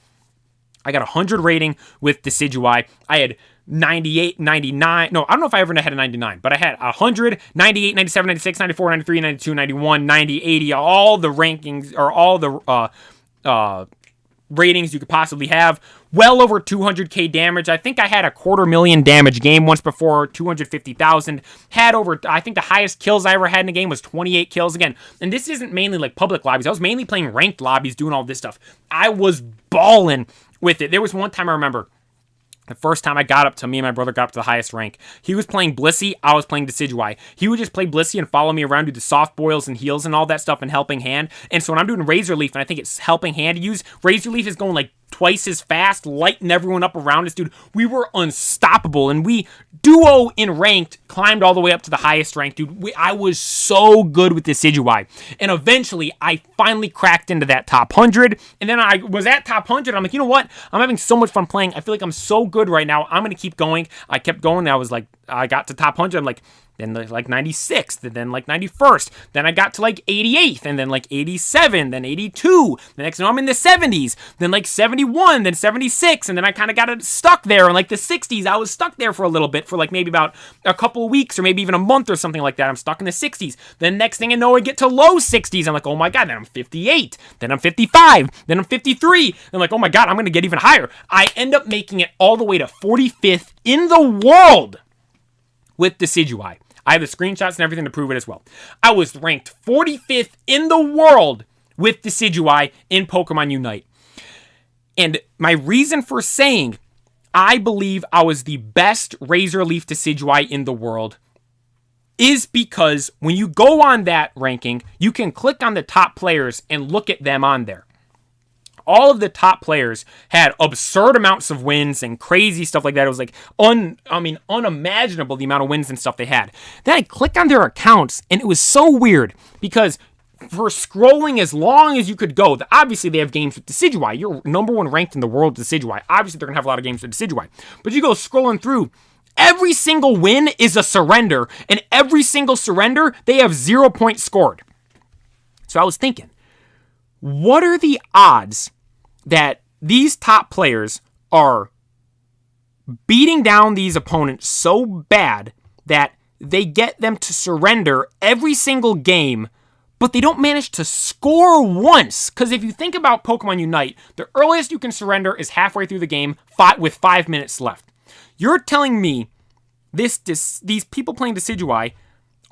I got 100 rating with Decidueye. I had 98, 99. No, I don't know if I ever had a 99, but I had 100, 98, 97, 96, 94, 93, 92, 91, 90, 80, all the rankings, or all the ratings you could possibly have. Well over 200k damage. I think I had a 250,000 damage game once before, 250,000. Had over, I think the highest kills I ever had in a game was 28 kills again. And this isn't mainly like public lobbies. I was mainly playing ranked lobbies, doing all this stuff. I was balling with it. There was one time I remember, the first time me and my brother got up to the highest rank. He was playing Blissey, I was playing Decidueye. He would just play Blissey and follow me around, do the soft boils and heals and all that stuff and Helping Hand. And so when I'm doing Razor Leaf, and I think it's Helping Hand to use, Razor Leaf is going like twice as fast, lighting everyone up around us, dude. We were unstoppable, and we duo in ranked climbed all the way up to the highest rank, dude. I was so good with Decidueye, and eventually I finally cracked into that top 100, and then I was at top 100. I'm like, you know what? I'm having so much fun playing. I feel like I'm so good right now. I'm gonna keep going. I kept going. I got to top 100. I'm like, then like 96th, and then like 91st. Then I got to like 88th, and then like 87, then 82. The next time I'm in the 70s, then like 71, then 76, and then I kind of got it stuck there in like the 60s. I was stuck there for a little bit, for like maybe about a couple of weeks, or maybe even a month or something like that. I'm stuck in the 60s. Then next thing I know, I get to low 60s. I'm like, oh my god, then I'm 58, then I'm 55, then I'm 53. Then I'm like, oh my god, I'm going to get even higher. I end up making it all the way to 45th in the world with Decidueye. I have the screenshots and everything to prove it as well. I was ranked 45th in the world with Decidueye in Pokemon Unite. And my reason for saying I believe I was the best Razor Leaf Decidueye in the world is because when you go on that ranking, you can click on the top players and look at them on there. All of the top players had absurd amounts of wins and crazy stuff like that. It was like unimaginable the amount of wins and stuff they had. Then I clicked on their accounts, and it was so weird because for scrolling as long as you could go, obviously they have games with Decidueye. You're number 1 ranked in the world with Decidueye. Obviously they're going to have a lot of games with Decidueye. But you go scrolling through, every single win is a surrender, and every single surrender, they have 0 points scored. So I was thinking, what are the odds that these top players are beating down these opponents so bad that they get them to surrender every single game, but they don't manage to score once? Because if you think about Pokemon Unite, the earliest you can surrender is halfway through the game with 5 minutes left. You're telling me these people playing Decidueye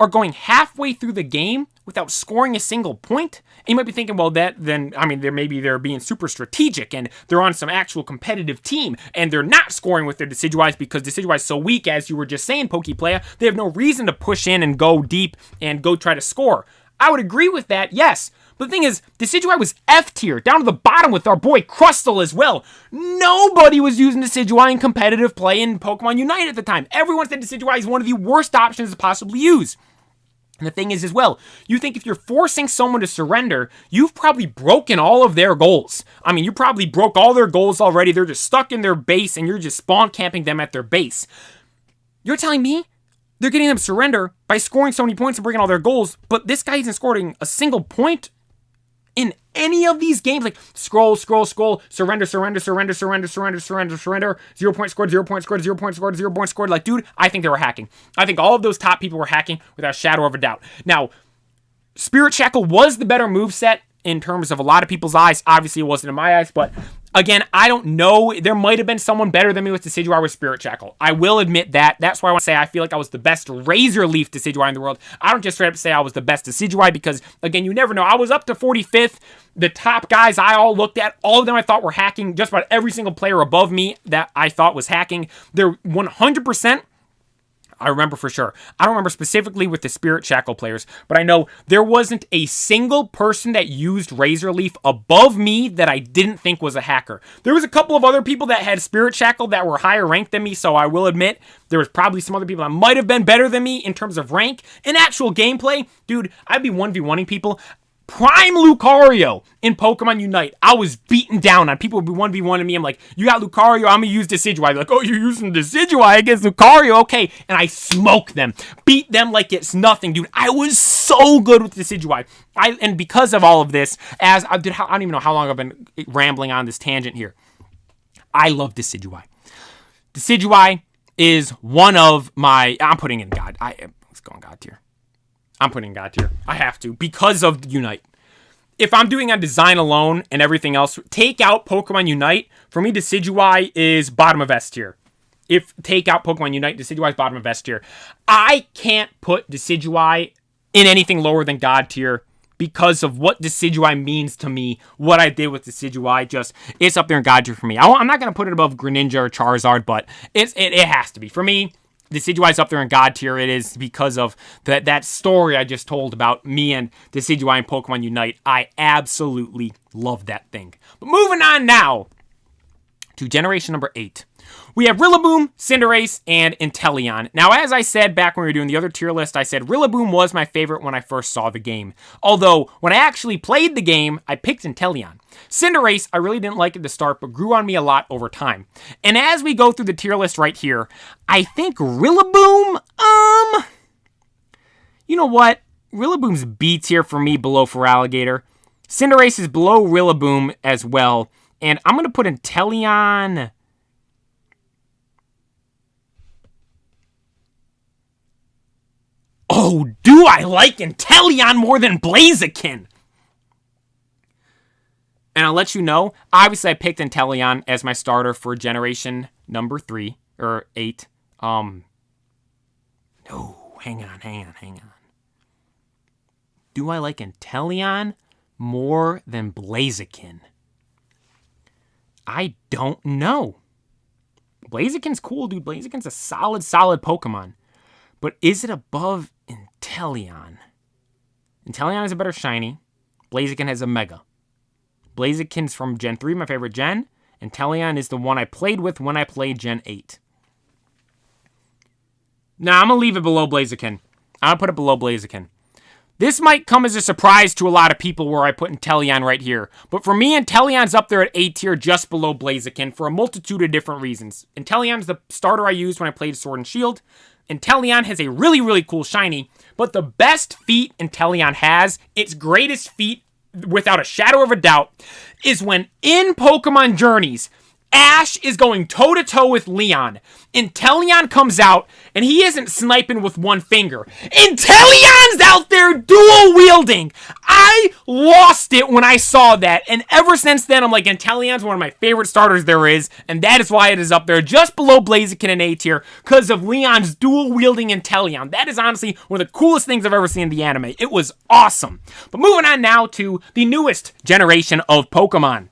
are going halfway through the game without scoring a single point? And you might be thinking, well, they're being super strategic and they're on some actual competitive team and they're not scoring with their Decidueyes because Decidueye is so weak, as you were just saying, Pokeplaya. They have no reason to push in and go deep and go try to score. I would agree with that, yes. But the thing is, Decidueye was F tier, down to the bottom with our boy Crustle as well. Nobody was using Decidueye in competitive play in Pokemon Unite at the time. Everyone said Decidueye is one of the worst options to possibly use. And the thing is as well, you think if you're forcing someone to surrender, you've probably broken all of their goals. I mean, you probably broke all their goals already. They're just stuck in their base and you're just spawn camping them at their base. You're telling me they're getting them to surrender by scoring so many points and breaking all their goals, but this guy isn't scoring a single point in any of these games? Like scroll, surrender, 0 point scored, 0 point scored, 0 point scored, 0 point scored. Like, dude, I think they were hacking. I think all of those top people were hacking without a shadow of a doubt. Now, Spirit Shackle was the better moveset in terms of a lot of people's eyes. Obviously, it wasn't in my eyes, but again, I don't know. There might have been someone better than me with Decidueye with Spirit Shackle. I will admit that. That's why I want to say I feel like I was the best Razor Leaf Decidueye in the world. I don't just straight up say I was the best Decidueye because, again, you never know. I was up to 45th. The top guys I all looked at, all of them I thought were hacking. Just about every single player above me that I thought was hacking. They're 100%. I remember for sure. I don't remember specifically with the Spirit Shackle players, but I know there wasn't a single person that used Razor Leaf above me that I didn't think was a hacker. There was a couple of other people that had Spirit Shackle that were higher ranked than me, so I will admit there was probably some other people that might have been better than me in terms of rank. In actual gameplay, dude, I'd be 1v1ing people. Prime Lucario in Pokemon Unite. I was beaten down on. People would be 1v1ing me. I'm like, you got Lucario, I'm going to use Decidueye. They're like, oh, you're using Decidueye against Lucario? Okay. And I smoke them. Beat them like it's nothing, dude. I was so good with Decidueye. And because of all of this, I don't even know how long I've been rambling on this tangent here. I love Decidueye. Decidueye is one of my... I'm putting in God. Let's go on God tier. I'm putting God tier. I have to because of Unite. If I'm doing on design alone and everything else, take out Pokemon Unite, for me, Decidueye is bottom of S tier. If take out Pokemon Unite, Decidueye is bottom of S tier. I can't put Decidueye in anything lower than God tier because of what Decidueye means to me, what I did with Decidueye. It's up there in God tier for me. I'm not going to put it above Greninja or Charizard, but it has to be. For me, Decidueye's up there in God tier. It is because of that story I just told about me and Decidueye and Pokemon Unite. I absolutely love that thing. But moving on now to generation number 8. We have Rillaboom, Cinderace, and Inteleon. Now, as I said back when we were doing the other tier list, I said Rillaboom was my favorite when I first saw the game. Although, when I actually played the game, I picked Inteleon. Cinderace, I really didn't like at the start, but grew on me a lot over time. And as we go through the tier list right here, I think Rillaboom, you know what? Rillaboom's B tier for me, below Feraligatr. Cinderace is below Rillaboom as well. And I'm going to put Inteleon... Oh, do I like Inteleon more than Blaziken? And I'll let you know, obviously I picked Inteleon as my starter for generation number 3, or 8. No, hang on. Do I like Inteleon more than Blaziken? I don't know. Blaziken's cool, dude. Blaziken's a solid Pokemon. But is it above Inteleon? Inteleon has a better shiny. Blaziken has a Mega. Blaziken's from Gen 3, my favorite gen. And Teleon is the one I played with when I played Gen 8. Now, I'm going to leave it below Blaziken. I'll put it below Blaziken. This might come as a surprise to a lot of people where I put Inteleon right here. But for me, Inteleon's up there at A tier just below Blaziken for a multitude of different reasons. Inteleon's the starter I used when I played Sword and Shield. Inteleon has a really, really cool shiny. But the best feat Inteleon has, its greatest feat, without a shadow of a doubt, is when in Pokemon Journeys, Ash is going toe-to-toe with Leon. Inteleon comes out, and he isn't sniping with one finger. Inteleon's out there dual-wielding! I lost it when I saw that, and ever since then, I'm like, Inteleon's one of my favorite starters there is, and that is why it is up there just below Blaziken in A tier, because of Leon's dual-wielding Inteleon. That is honestly one of the coolest things I've ever seen in the anime. It was awesome. But moving on now to the newest generation of Pokemon.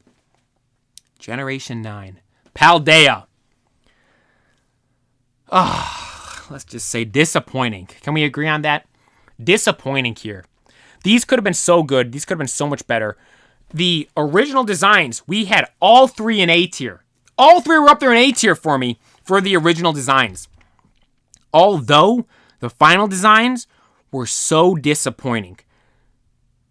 Generation 9. Paldea. Let's just say disappointing. Can we agree on that? Disappointing here. These could have been so good. These could have been so much better. The original designs, we had all three in A tier. All three were up there in A tier for me for the original designs. Although the final designs were so disappointing.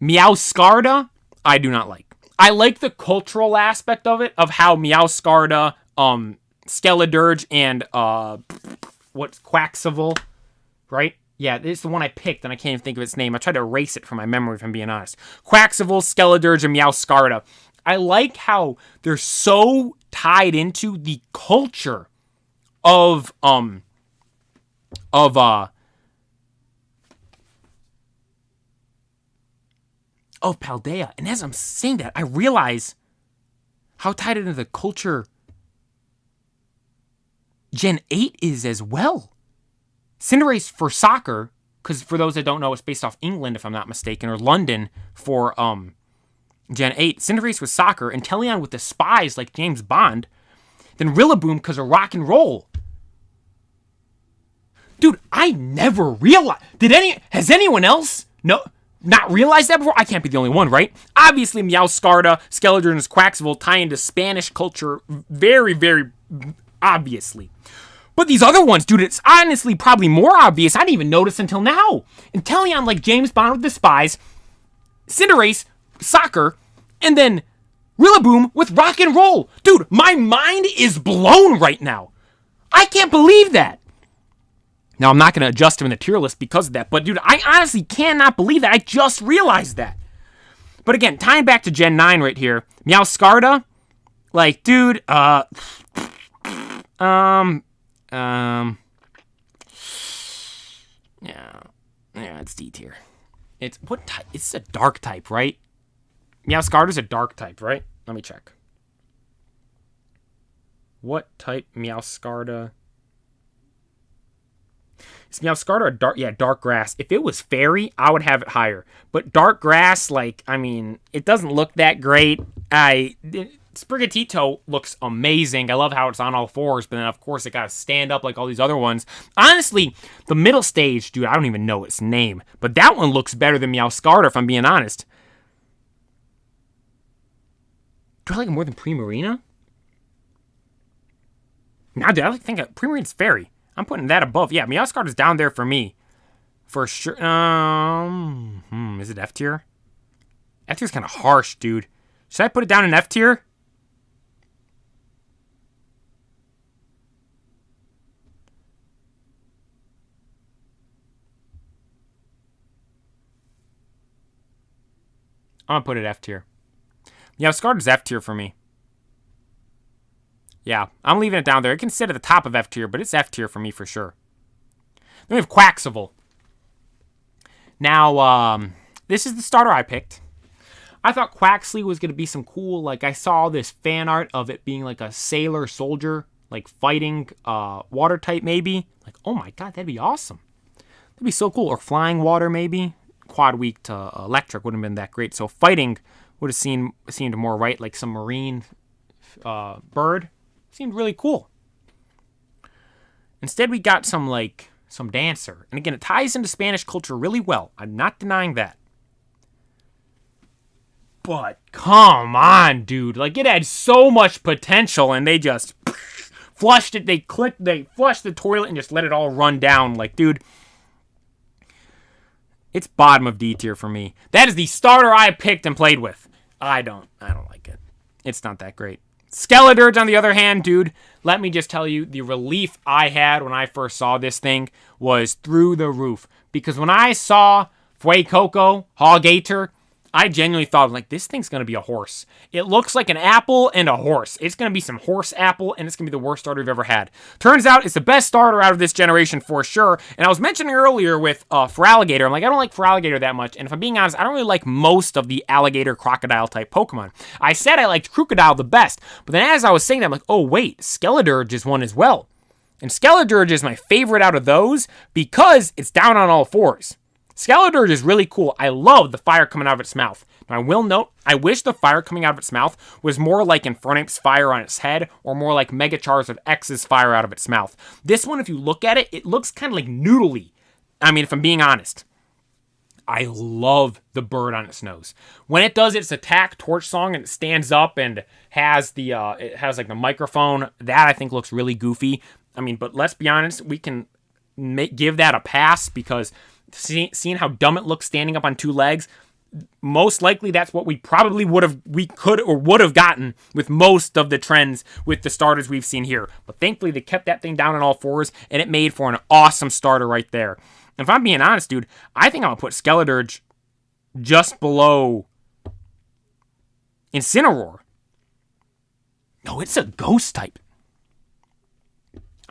Meowscarda, I do not like. I like the cultural aspect of it, of how Meowscarda, Skeledirge, and, what's Quaxoval, right? Yeah, it's the one I picked, and I can't even think of its name. I tried to erase it from my memory, if I'm being honest. Quaxoval, Skeledirge, and Meowscarda. I like how they're so tied into the culture of Paldea. And as I'm saying that, I realize how tied into the culture Gen 8 is as well. Cinderace for soccer, because for those that don't know, it's based off England, if I'm not mistaken, or London for Gen 8. Cinderace with soccer, and Inteleon with the spies like James Bond. Then Rillaboom because of rock and roll. Dude, I never realized. Has anyone else not realized that before? I can't be the only one, right? Obviously, Meowscarda, Skeledirge, and Quaxoval tie into Spanish culture very, very obviously. But these other ones, dude, it's honestly probably more obvious. I didn't even notice until now. Inteleon, like James Bond with the spies, Cinderace, soccer, and then Rillaboom with rock and roll. Dude, my mind is blown right now. I can't believe that. Now, I'm not going to adjust him in the tier list because of that. But, dude, I honestly cannot believe that. I just realized that. But, again, tying back to Gen 9 right here. Meowscarda. Like, dude, yeah, it's D tier. It's, what type? It's a dark type, right? Meowscarda's a dark type, right? Let me check. What type Meowscarda? Is Meowscarda a dark? Yeah, dark grass. If it was fairy, I would have it higher. But dark grass, like, I mean, it doesn't look that great. Sprigatito looks amazing. I love how it's on all fours, but then, of course, it got to stand up like all these other ones. Honestly, the middle stage, dude, I don't even know its name. But that one looks better than Meowscarda, if I'm being honest. Do I like it more than Primarina? Now, dude, I think Primarina's fairy. I'm putting that above. Yeah, Meowscarda's down there for me. For sure. Is it F tier? F tier's kind of harsh, dude. Should I put it down in F tier? I'm going to put it F tier. Meowscarda's F tier for me. Yeah, I'm leaving it down there. It can sit at the top of F tier, but it's F tier for me for sure. Then we have Quaxoval. Now, this is the starter I picked. I thought Quaxley was going to be some cool, like, I saw this fan art of it being like a sailor soldier, like fighting water type maybe. Like, oh my god, that'd be awesome. That'd be so cool. Or flying water maybe. Quad weak to electric wouldn't have been that great. So fighting would have seemed more right, like some marine bird. Seemed really cool. Instead, we got some dancer. And again, it ties into Spanish culture really well. I'm not denying that. But come on, dude. Like, it had so much potential, and they just flushed it. They flushed the toilet and just let it all run down. Like, dude, it's bottom of D tier for me. That is the starter I picked and played with. I don't like it. It's not that great. Skeledirge, on the other hand, dude, let me just tell you, the relief I had when I first saw this thing was through the roof. Because when I saw Fuecoco, Hoggator, I genuinely thought, like, this thing's going to be a horse. It looks like an apple and a horse. It's going to be some horse apple, and it's going to be the worst starter we've ever had. Turns out it's the best starter out of this generation for sure. And I was mentioning earlier with Feraligatr, I'm like, I don't like Feraligatr that much. And if I'm being honest, I don't really like most of the alligator crocodile type Pokemon. I said I liked Crocodile the best, but then as I was saying that, I'm like, oh wait, Skeledirge is one as well. And Skeledirge is my favorite out of those because it's down on all fours. Skeledirge is really cool. I love the fire coming out of its mouth. Now, I will note, I wish the fire coming out of its mouth was more like Infernape's fire on its head, or more like Mega Charizard X's fire out of its mouth. This one, if you look at it, it looks kind of like noodly. I mean, if I'm being honest. I love the bird on its nose. When it does its attack torch song and it stands up and has the like the microphone, that I think looks really goofy. I mean, but let's be honest, we can give that a pass because seeing how dumb it looks standing up on two legs, most likely that's what we could have gotten with most of the trends with the starters we've seen here. But thankfully they kept that thing down on all fours, and it made for an awesome starter right there. And if I'm being honest, dude, I think I'm gonna put Skeledirge just below Incineroar. No, it's a ghost type.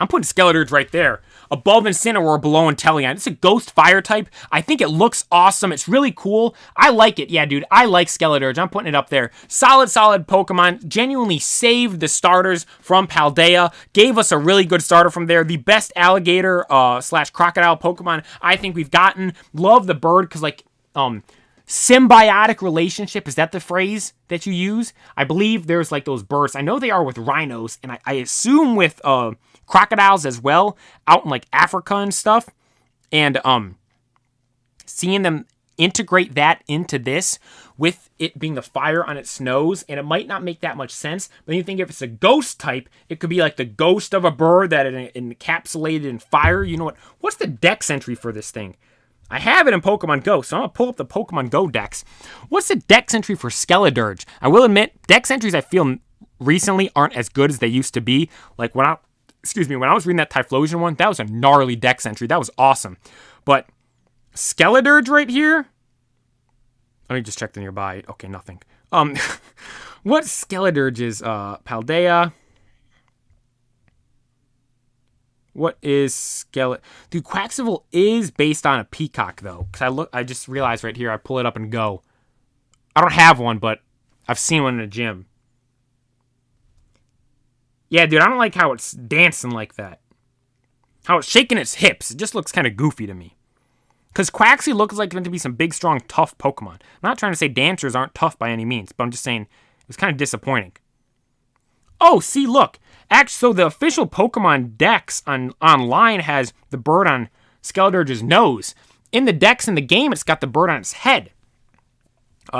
I'm putting Skeledirge right there. Above Incineroar, below Inteleon. It's a ghost fire type. I think it looks awesome. It's really cool. I like it. Yeah, dude, I like Skeledirge. I'm putting it up there. Solid Pokemon. Genuinely saved the starters from Paldea. Gave us a really good starter from there. The best alligator slash crocodile Pokemon I think we've gotten. Love the bird because, like, symbiotic relationship, is that the phrase that you use? I believe there's like those bursts. I know they are with rhinos, and I assume with crocodiles as well, out in like Africa and stuff. And seeing them integrate that into this with it being the fire on its nose, and it might not make that much sense, but you think if it's a ghost type, it could be like the ghost of a bird that is encapsulated in fire. You know what? What's the dex entry for this thing? I have it in Pokemon Go, so I'm going to pull up the Pokemon Go dex. What's the dex entry for Skeledirge? I will admit, dex entries I feel recently aren't as good as they used to be. Like when I was reading that Typhlosion one, that was a gnarly dex entry. That was awesome. But Skeledirge right here? Let me just check the nearby. Okay, nothing. What Skeledirge is? Paldea. What is Dude, Quaxoval is based on a peacock, though. Because I just realized right here, I pull it up and go. I don't have one, but I've seen one in a gym. Yeah, dude, I don't like how it's dancing like that. How it's shaking its hips. It just looks kind of goofy to me. Because Quaxly looks like it's meant to be some big, strong, tough Pokemon. I'm not trying to say dancers aren't tough by any means, but I'm just saying it was kind of disappointing. Oh, see, look. Actually, so the official Pokemon Dex online has the bird on Skeledirge's nose. In the Dex in the game, it's got the bird on its head.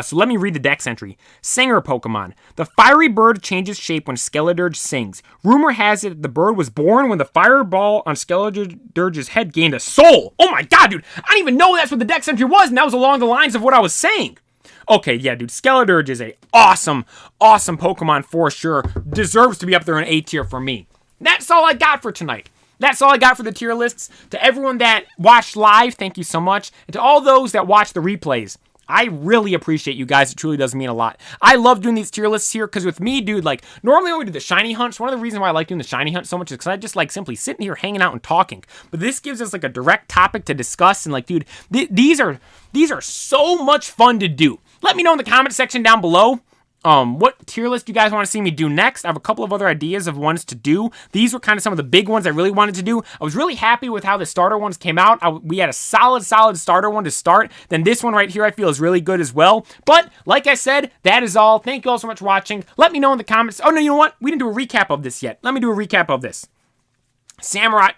So let me read the Dex entry. Singer Pokemon. The fiery bird changes shape when Skeledirge sings. Rumor has it the bird was born when the fireball on Skeledirge's head gained a soul. Oh my god, dude. I didn't even know that's what the Dex entry was, and that was along the lines of what I was saying. Okay, yeah, dude, Skeledirge is a awesome Pokemon for sure. Deserves to be up there in A tier for me. That's all I got for tonight. That's all I got for the tier lists. To everyone that watched live, thank you so much. And to all those that watch the replays, I really appreciate you guys. It truly does mean a lot. I love doing these tier lists here because with me, dude, like, normally when we do the shiny hunts, one of the reasons why I like doing the shiny hunt so much is because I just like simply sitting here hanging out and talking. But this gives us like a direct topic to discuss, and like, dude, these are so much fun to do. Let me know in the comment section down below what tier list you guys want to see me do next. I have a couple of other ideas of ones to do. These were kind of some of the big ones I really wanted to do. I was really happy with how the starter ones came out. We had a solid starter one to start. Then this one right here I feel is really good as well. But like I said, that is all. Thank you all so much for watching. Let me know in the comments. Oh, no, you know what? We didn't do a recap of this yet. Let me do a recap of this. Samurott,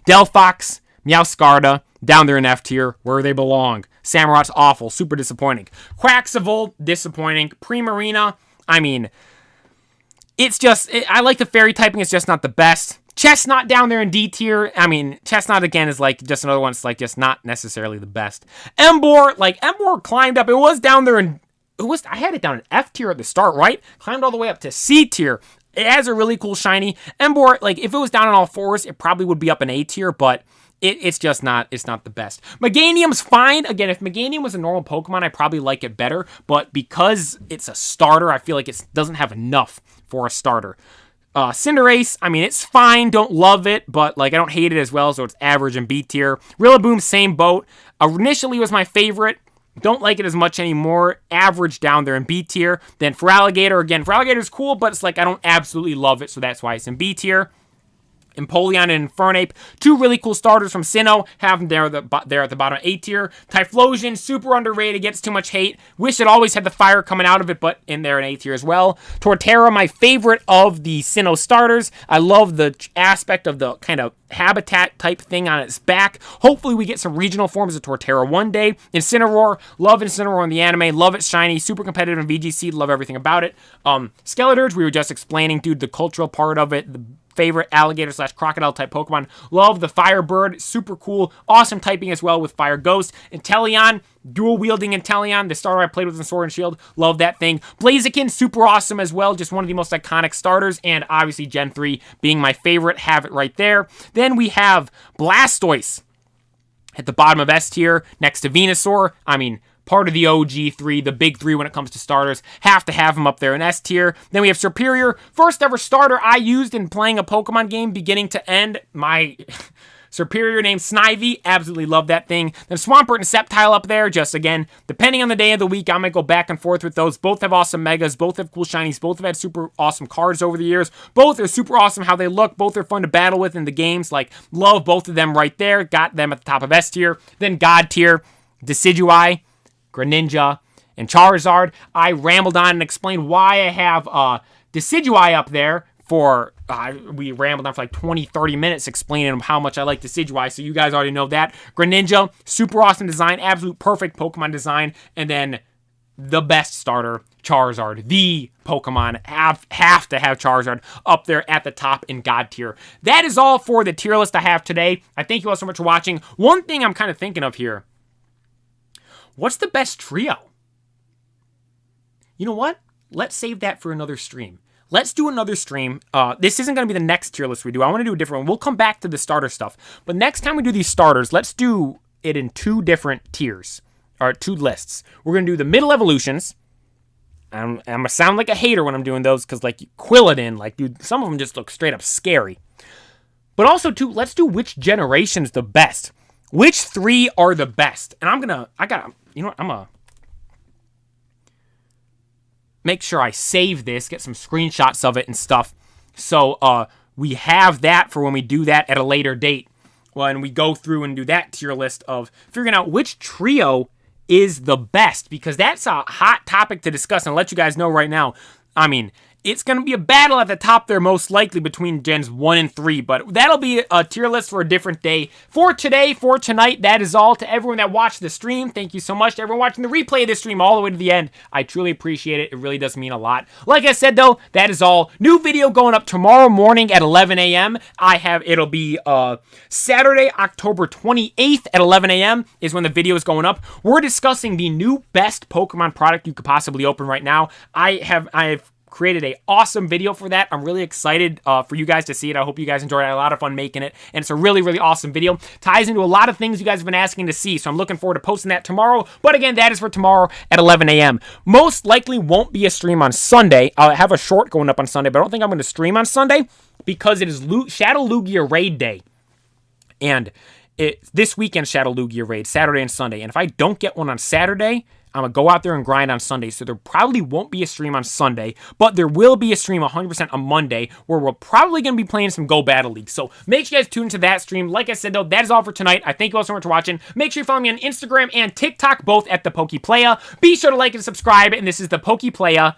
Delphox, Meowscarda, down there in F tier, where they belong. Samurot's awful, super disappointing. Quaxoval, disappointing. Primarina, I mean, it's just, I like the fairy typing, it's just not the best. Chestnut down there in D tier. I mean, Chestnut again is like just another one. It's like just not necessarily the best. Emboar, like Emboar climbed up. It was down there in, I had it down in F tier at the start, right? Climbed all the way up to C tier. It has a really cool shiny. Emboar, like if it was down on all fours, it probably would be up in A tier, but it's just not, it's not the best. Meganium's fine. Again, if Meganium was a normal Pokemon, I probably like it better, but because it's a starter, I feel like it doesn't have enough for a starter. Cinderace, I mean, it's fine. Don't love it, but like I don't hate it as well, so it's average in B tier. Rillaboom, same boat. Initially was my favorite. Don't like it as much anymore. Average down there in B tier. Then Feraligatr, again, Feraligator's cool, but it's like I don't absolutely love it, so that's why it's in B tier. Empoleon and Infernape, two really cool starters from Sinnoh, have them there at the bottom of A tier. Typhlosion, super underrated, gets too much hate. Wish it always had the fire coming out of it, but in there in A tier as well. Torterra, my favorite of the Sinnoh starters. I love the aspect of the kind of habitat type thing on its back. Hopefully we get some regional forms of Torterra one day. Incineroar, love Incineroar in the anime, love it shiny, super competitive in VGC, love everything about it. Skeleturge, we were just explaining, dude, the cultural part of it, the favorite alligator / crocodile type Pokemon. Love the Firebird, super cool, awesome typing as well with Fire Ghost. Inteleon, dual wielding Inteleon, the starter I played with in Sword and Shield, love that thing. Blaziken, super awesome as well, just one of the most iconic starters, and obviously Gen 3 being my favorite, have it right there. Then we have Blastoise at the bottom of S tier, next to Venusaur. I mean, part of the OG 3, the big 3 when it comes to starters. Have to have them up there in S tier. Then we have Serperior, first ever starter I used in playing a Pokemon game beginning to end. My Serperior named Snivy, absolutely love that thing. Then Swampert and Sceptile up there, just again, depending on the day of the week, I might go back and forth with those. Both have awesome megas, both have cool shinies, both have had super awesome cards over the years. Both are super awesome how they look, both are fun to battle with in the games. Like, love both of them right there. Got them at the top of S tier. Then God tier, Decidueye, Greninja, and Charizard. I rambled on and explained why I have Decidueye up there for, we rambled on for like 20-30 minutes explaining how much I like Decidueye, so you guys already know that. Greninja, super awesome design, absolute perfect Pokemon design, and then the best starter, Charizard, the Pokemon. Have to have Charizard up there at the top in God tier. That is all for the tier list I have today. I thank you all so much for watching. One thing I'm kind of thinking of here, what's the best trio? You know what? Let's save that for another stream. Let's do another stream. This isn't going to be the next tier list we do. I want to do a different one. We'll come back to the starter stuff. But next time we do these starters, let's do it in 2 different tiers. Or 2 lists. We're going to do the middle evolutions. I'm going to sound like a hater when I'm doing those because, like, Quilladin, like, dude, some of them just look straight up scary. But also, too, let's do which generation's the best. Which 3 are the best? And I'm going to make sure I save this, get some screenshots of it and stuff. So we have that for when we do that at a later date. When we go through and do that tier list of figuring out which trio is the best. Because that's a hot topic to discuss and let you guys know right now. I mean, it's going to be a battle at the top there, most likely, between Gens 1 and 3. But that'll be a tier list for a different day. For today, for tonight, that is all. To everyone that watched the stream, thank you so much. To everyone watching the replay of this stream all the way to the end, I truly appreciate it. It really does mean a lot. Like I said, though, that is all. New video going up tomorrow morning at 11 a.m. It'll be Saturday, October 28th at 11 a.m. is when the video is going up. We're discussing the new best Pokemon product you could possibly open right now. I have created a awesome video for that. I'm really excited for you guys to see it. I hope you guys enjoyed it. I had a lot of fun making it, and it's a really, really awesome video. Ties into a lot of things you guys have been asking to see, so I'm looking forward to posting that tomorrow. But again, that is for tomorrow at 11 a.m. Most likely won't be a stream on Sunday. I'll have a short going up on Sunday, but I don't think I'm going to stream on Sunday because it is Shadow Lugia Raid Day. And this weekend Shadow Lugia Raid, Saturday and Sunday. And if I don't get one on Saturday, I'm going to go out there and grind on Sunday, so there probably won't be a stream on Sunday, but there will be a stream 100% on Monday, where we're probably going to be playing some Go Battle League. So make sure you guys tune into that stream. Like I said, though, that is all for tonight. I thank you all so much for watching. Make sure you follow me on Instagram and TikTok, both at the Pokeplaya. Be sure to like and subscribe, and this is the Pokeplaya.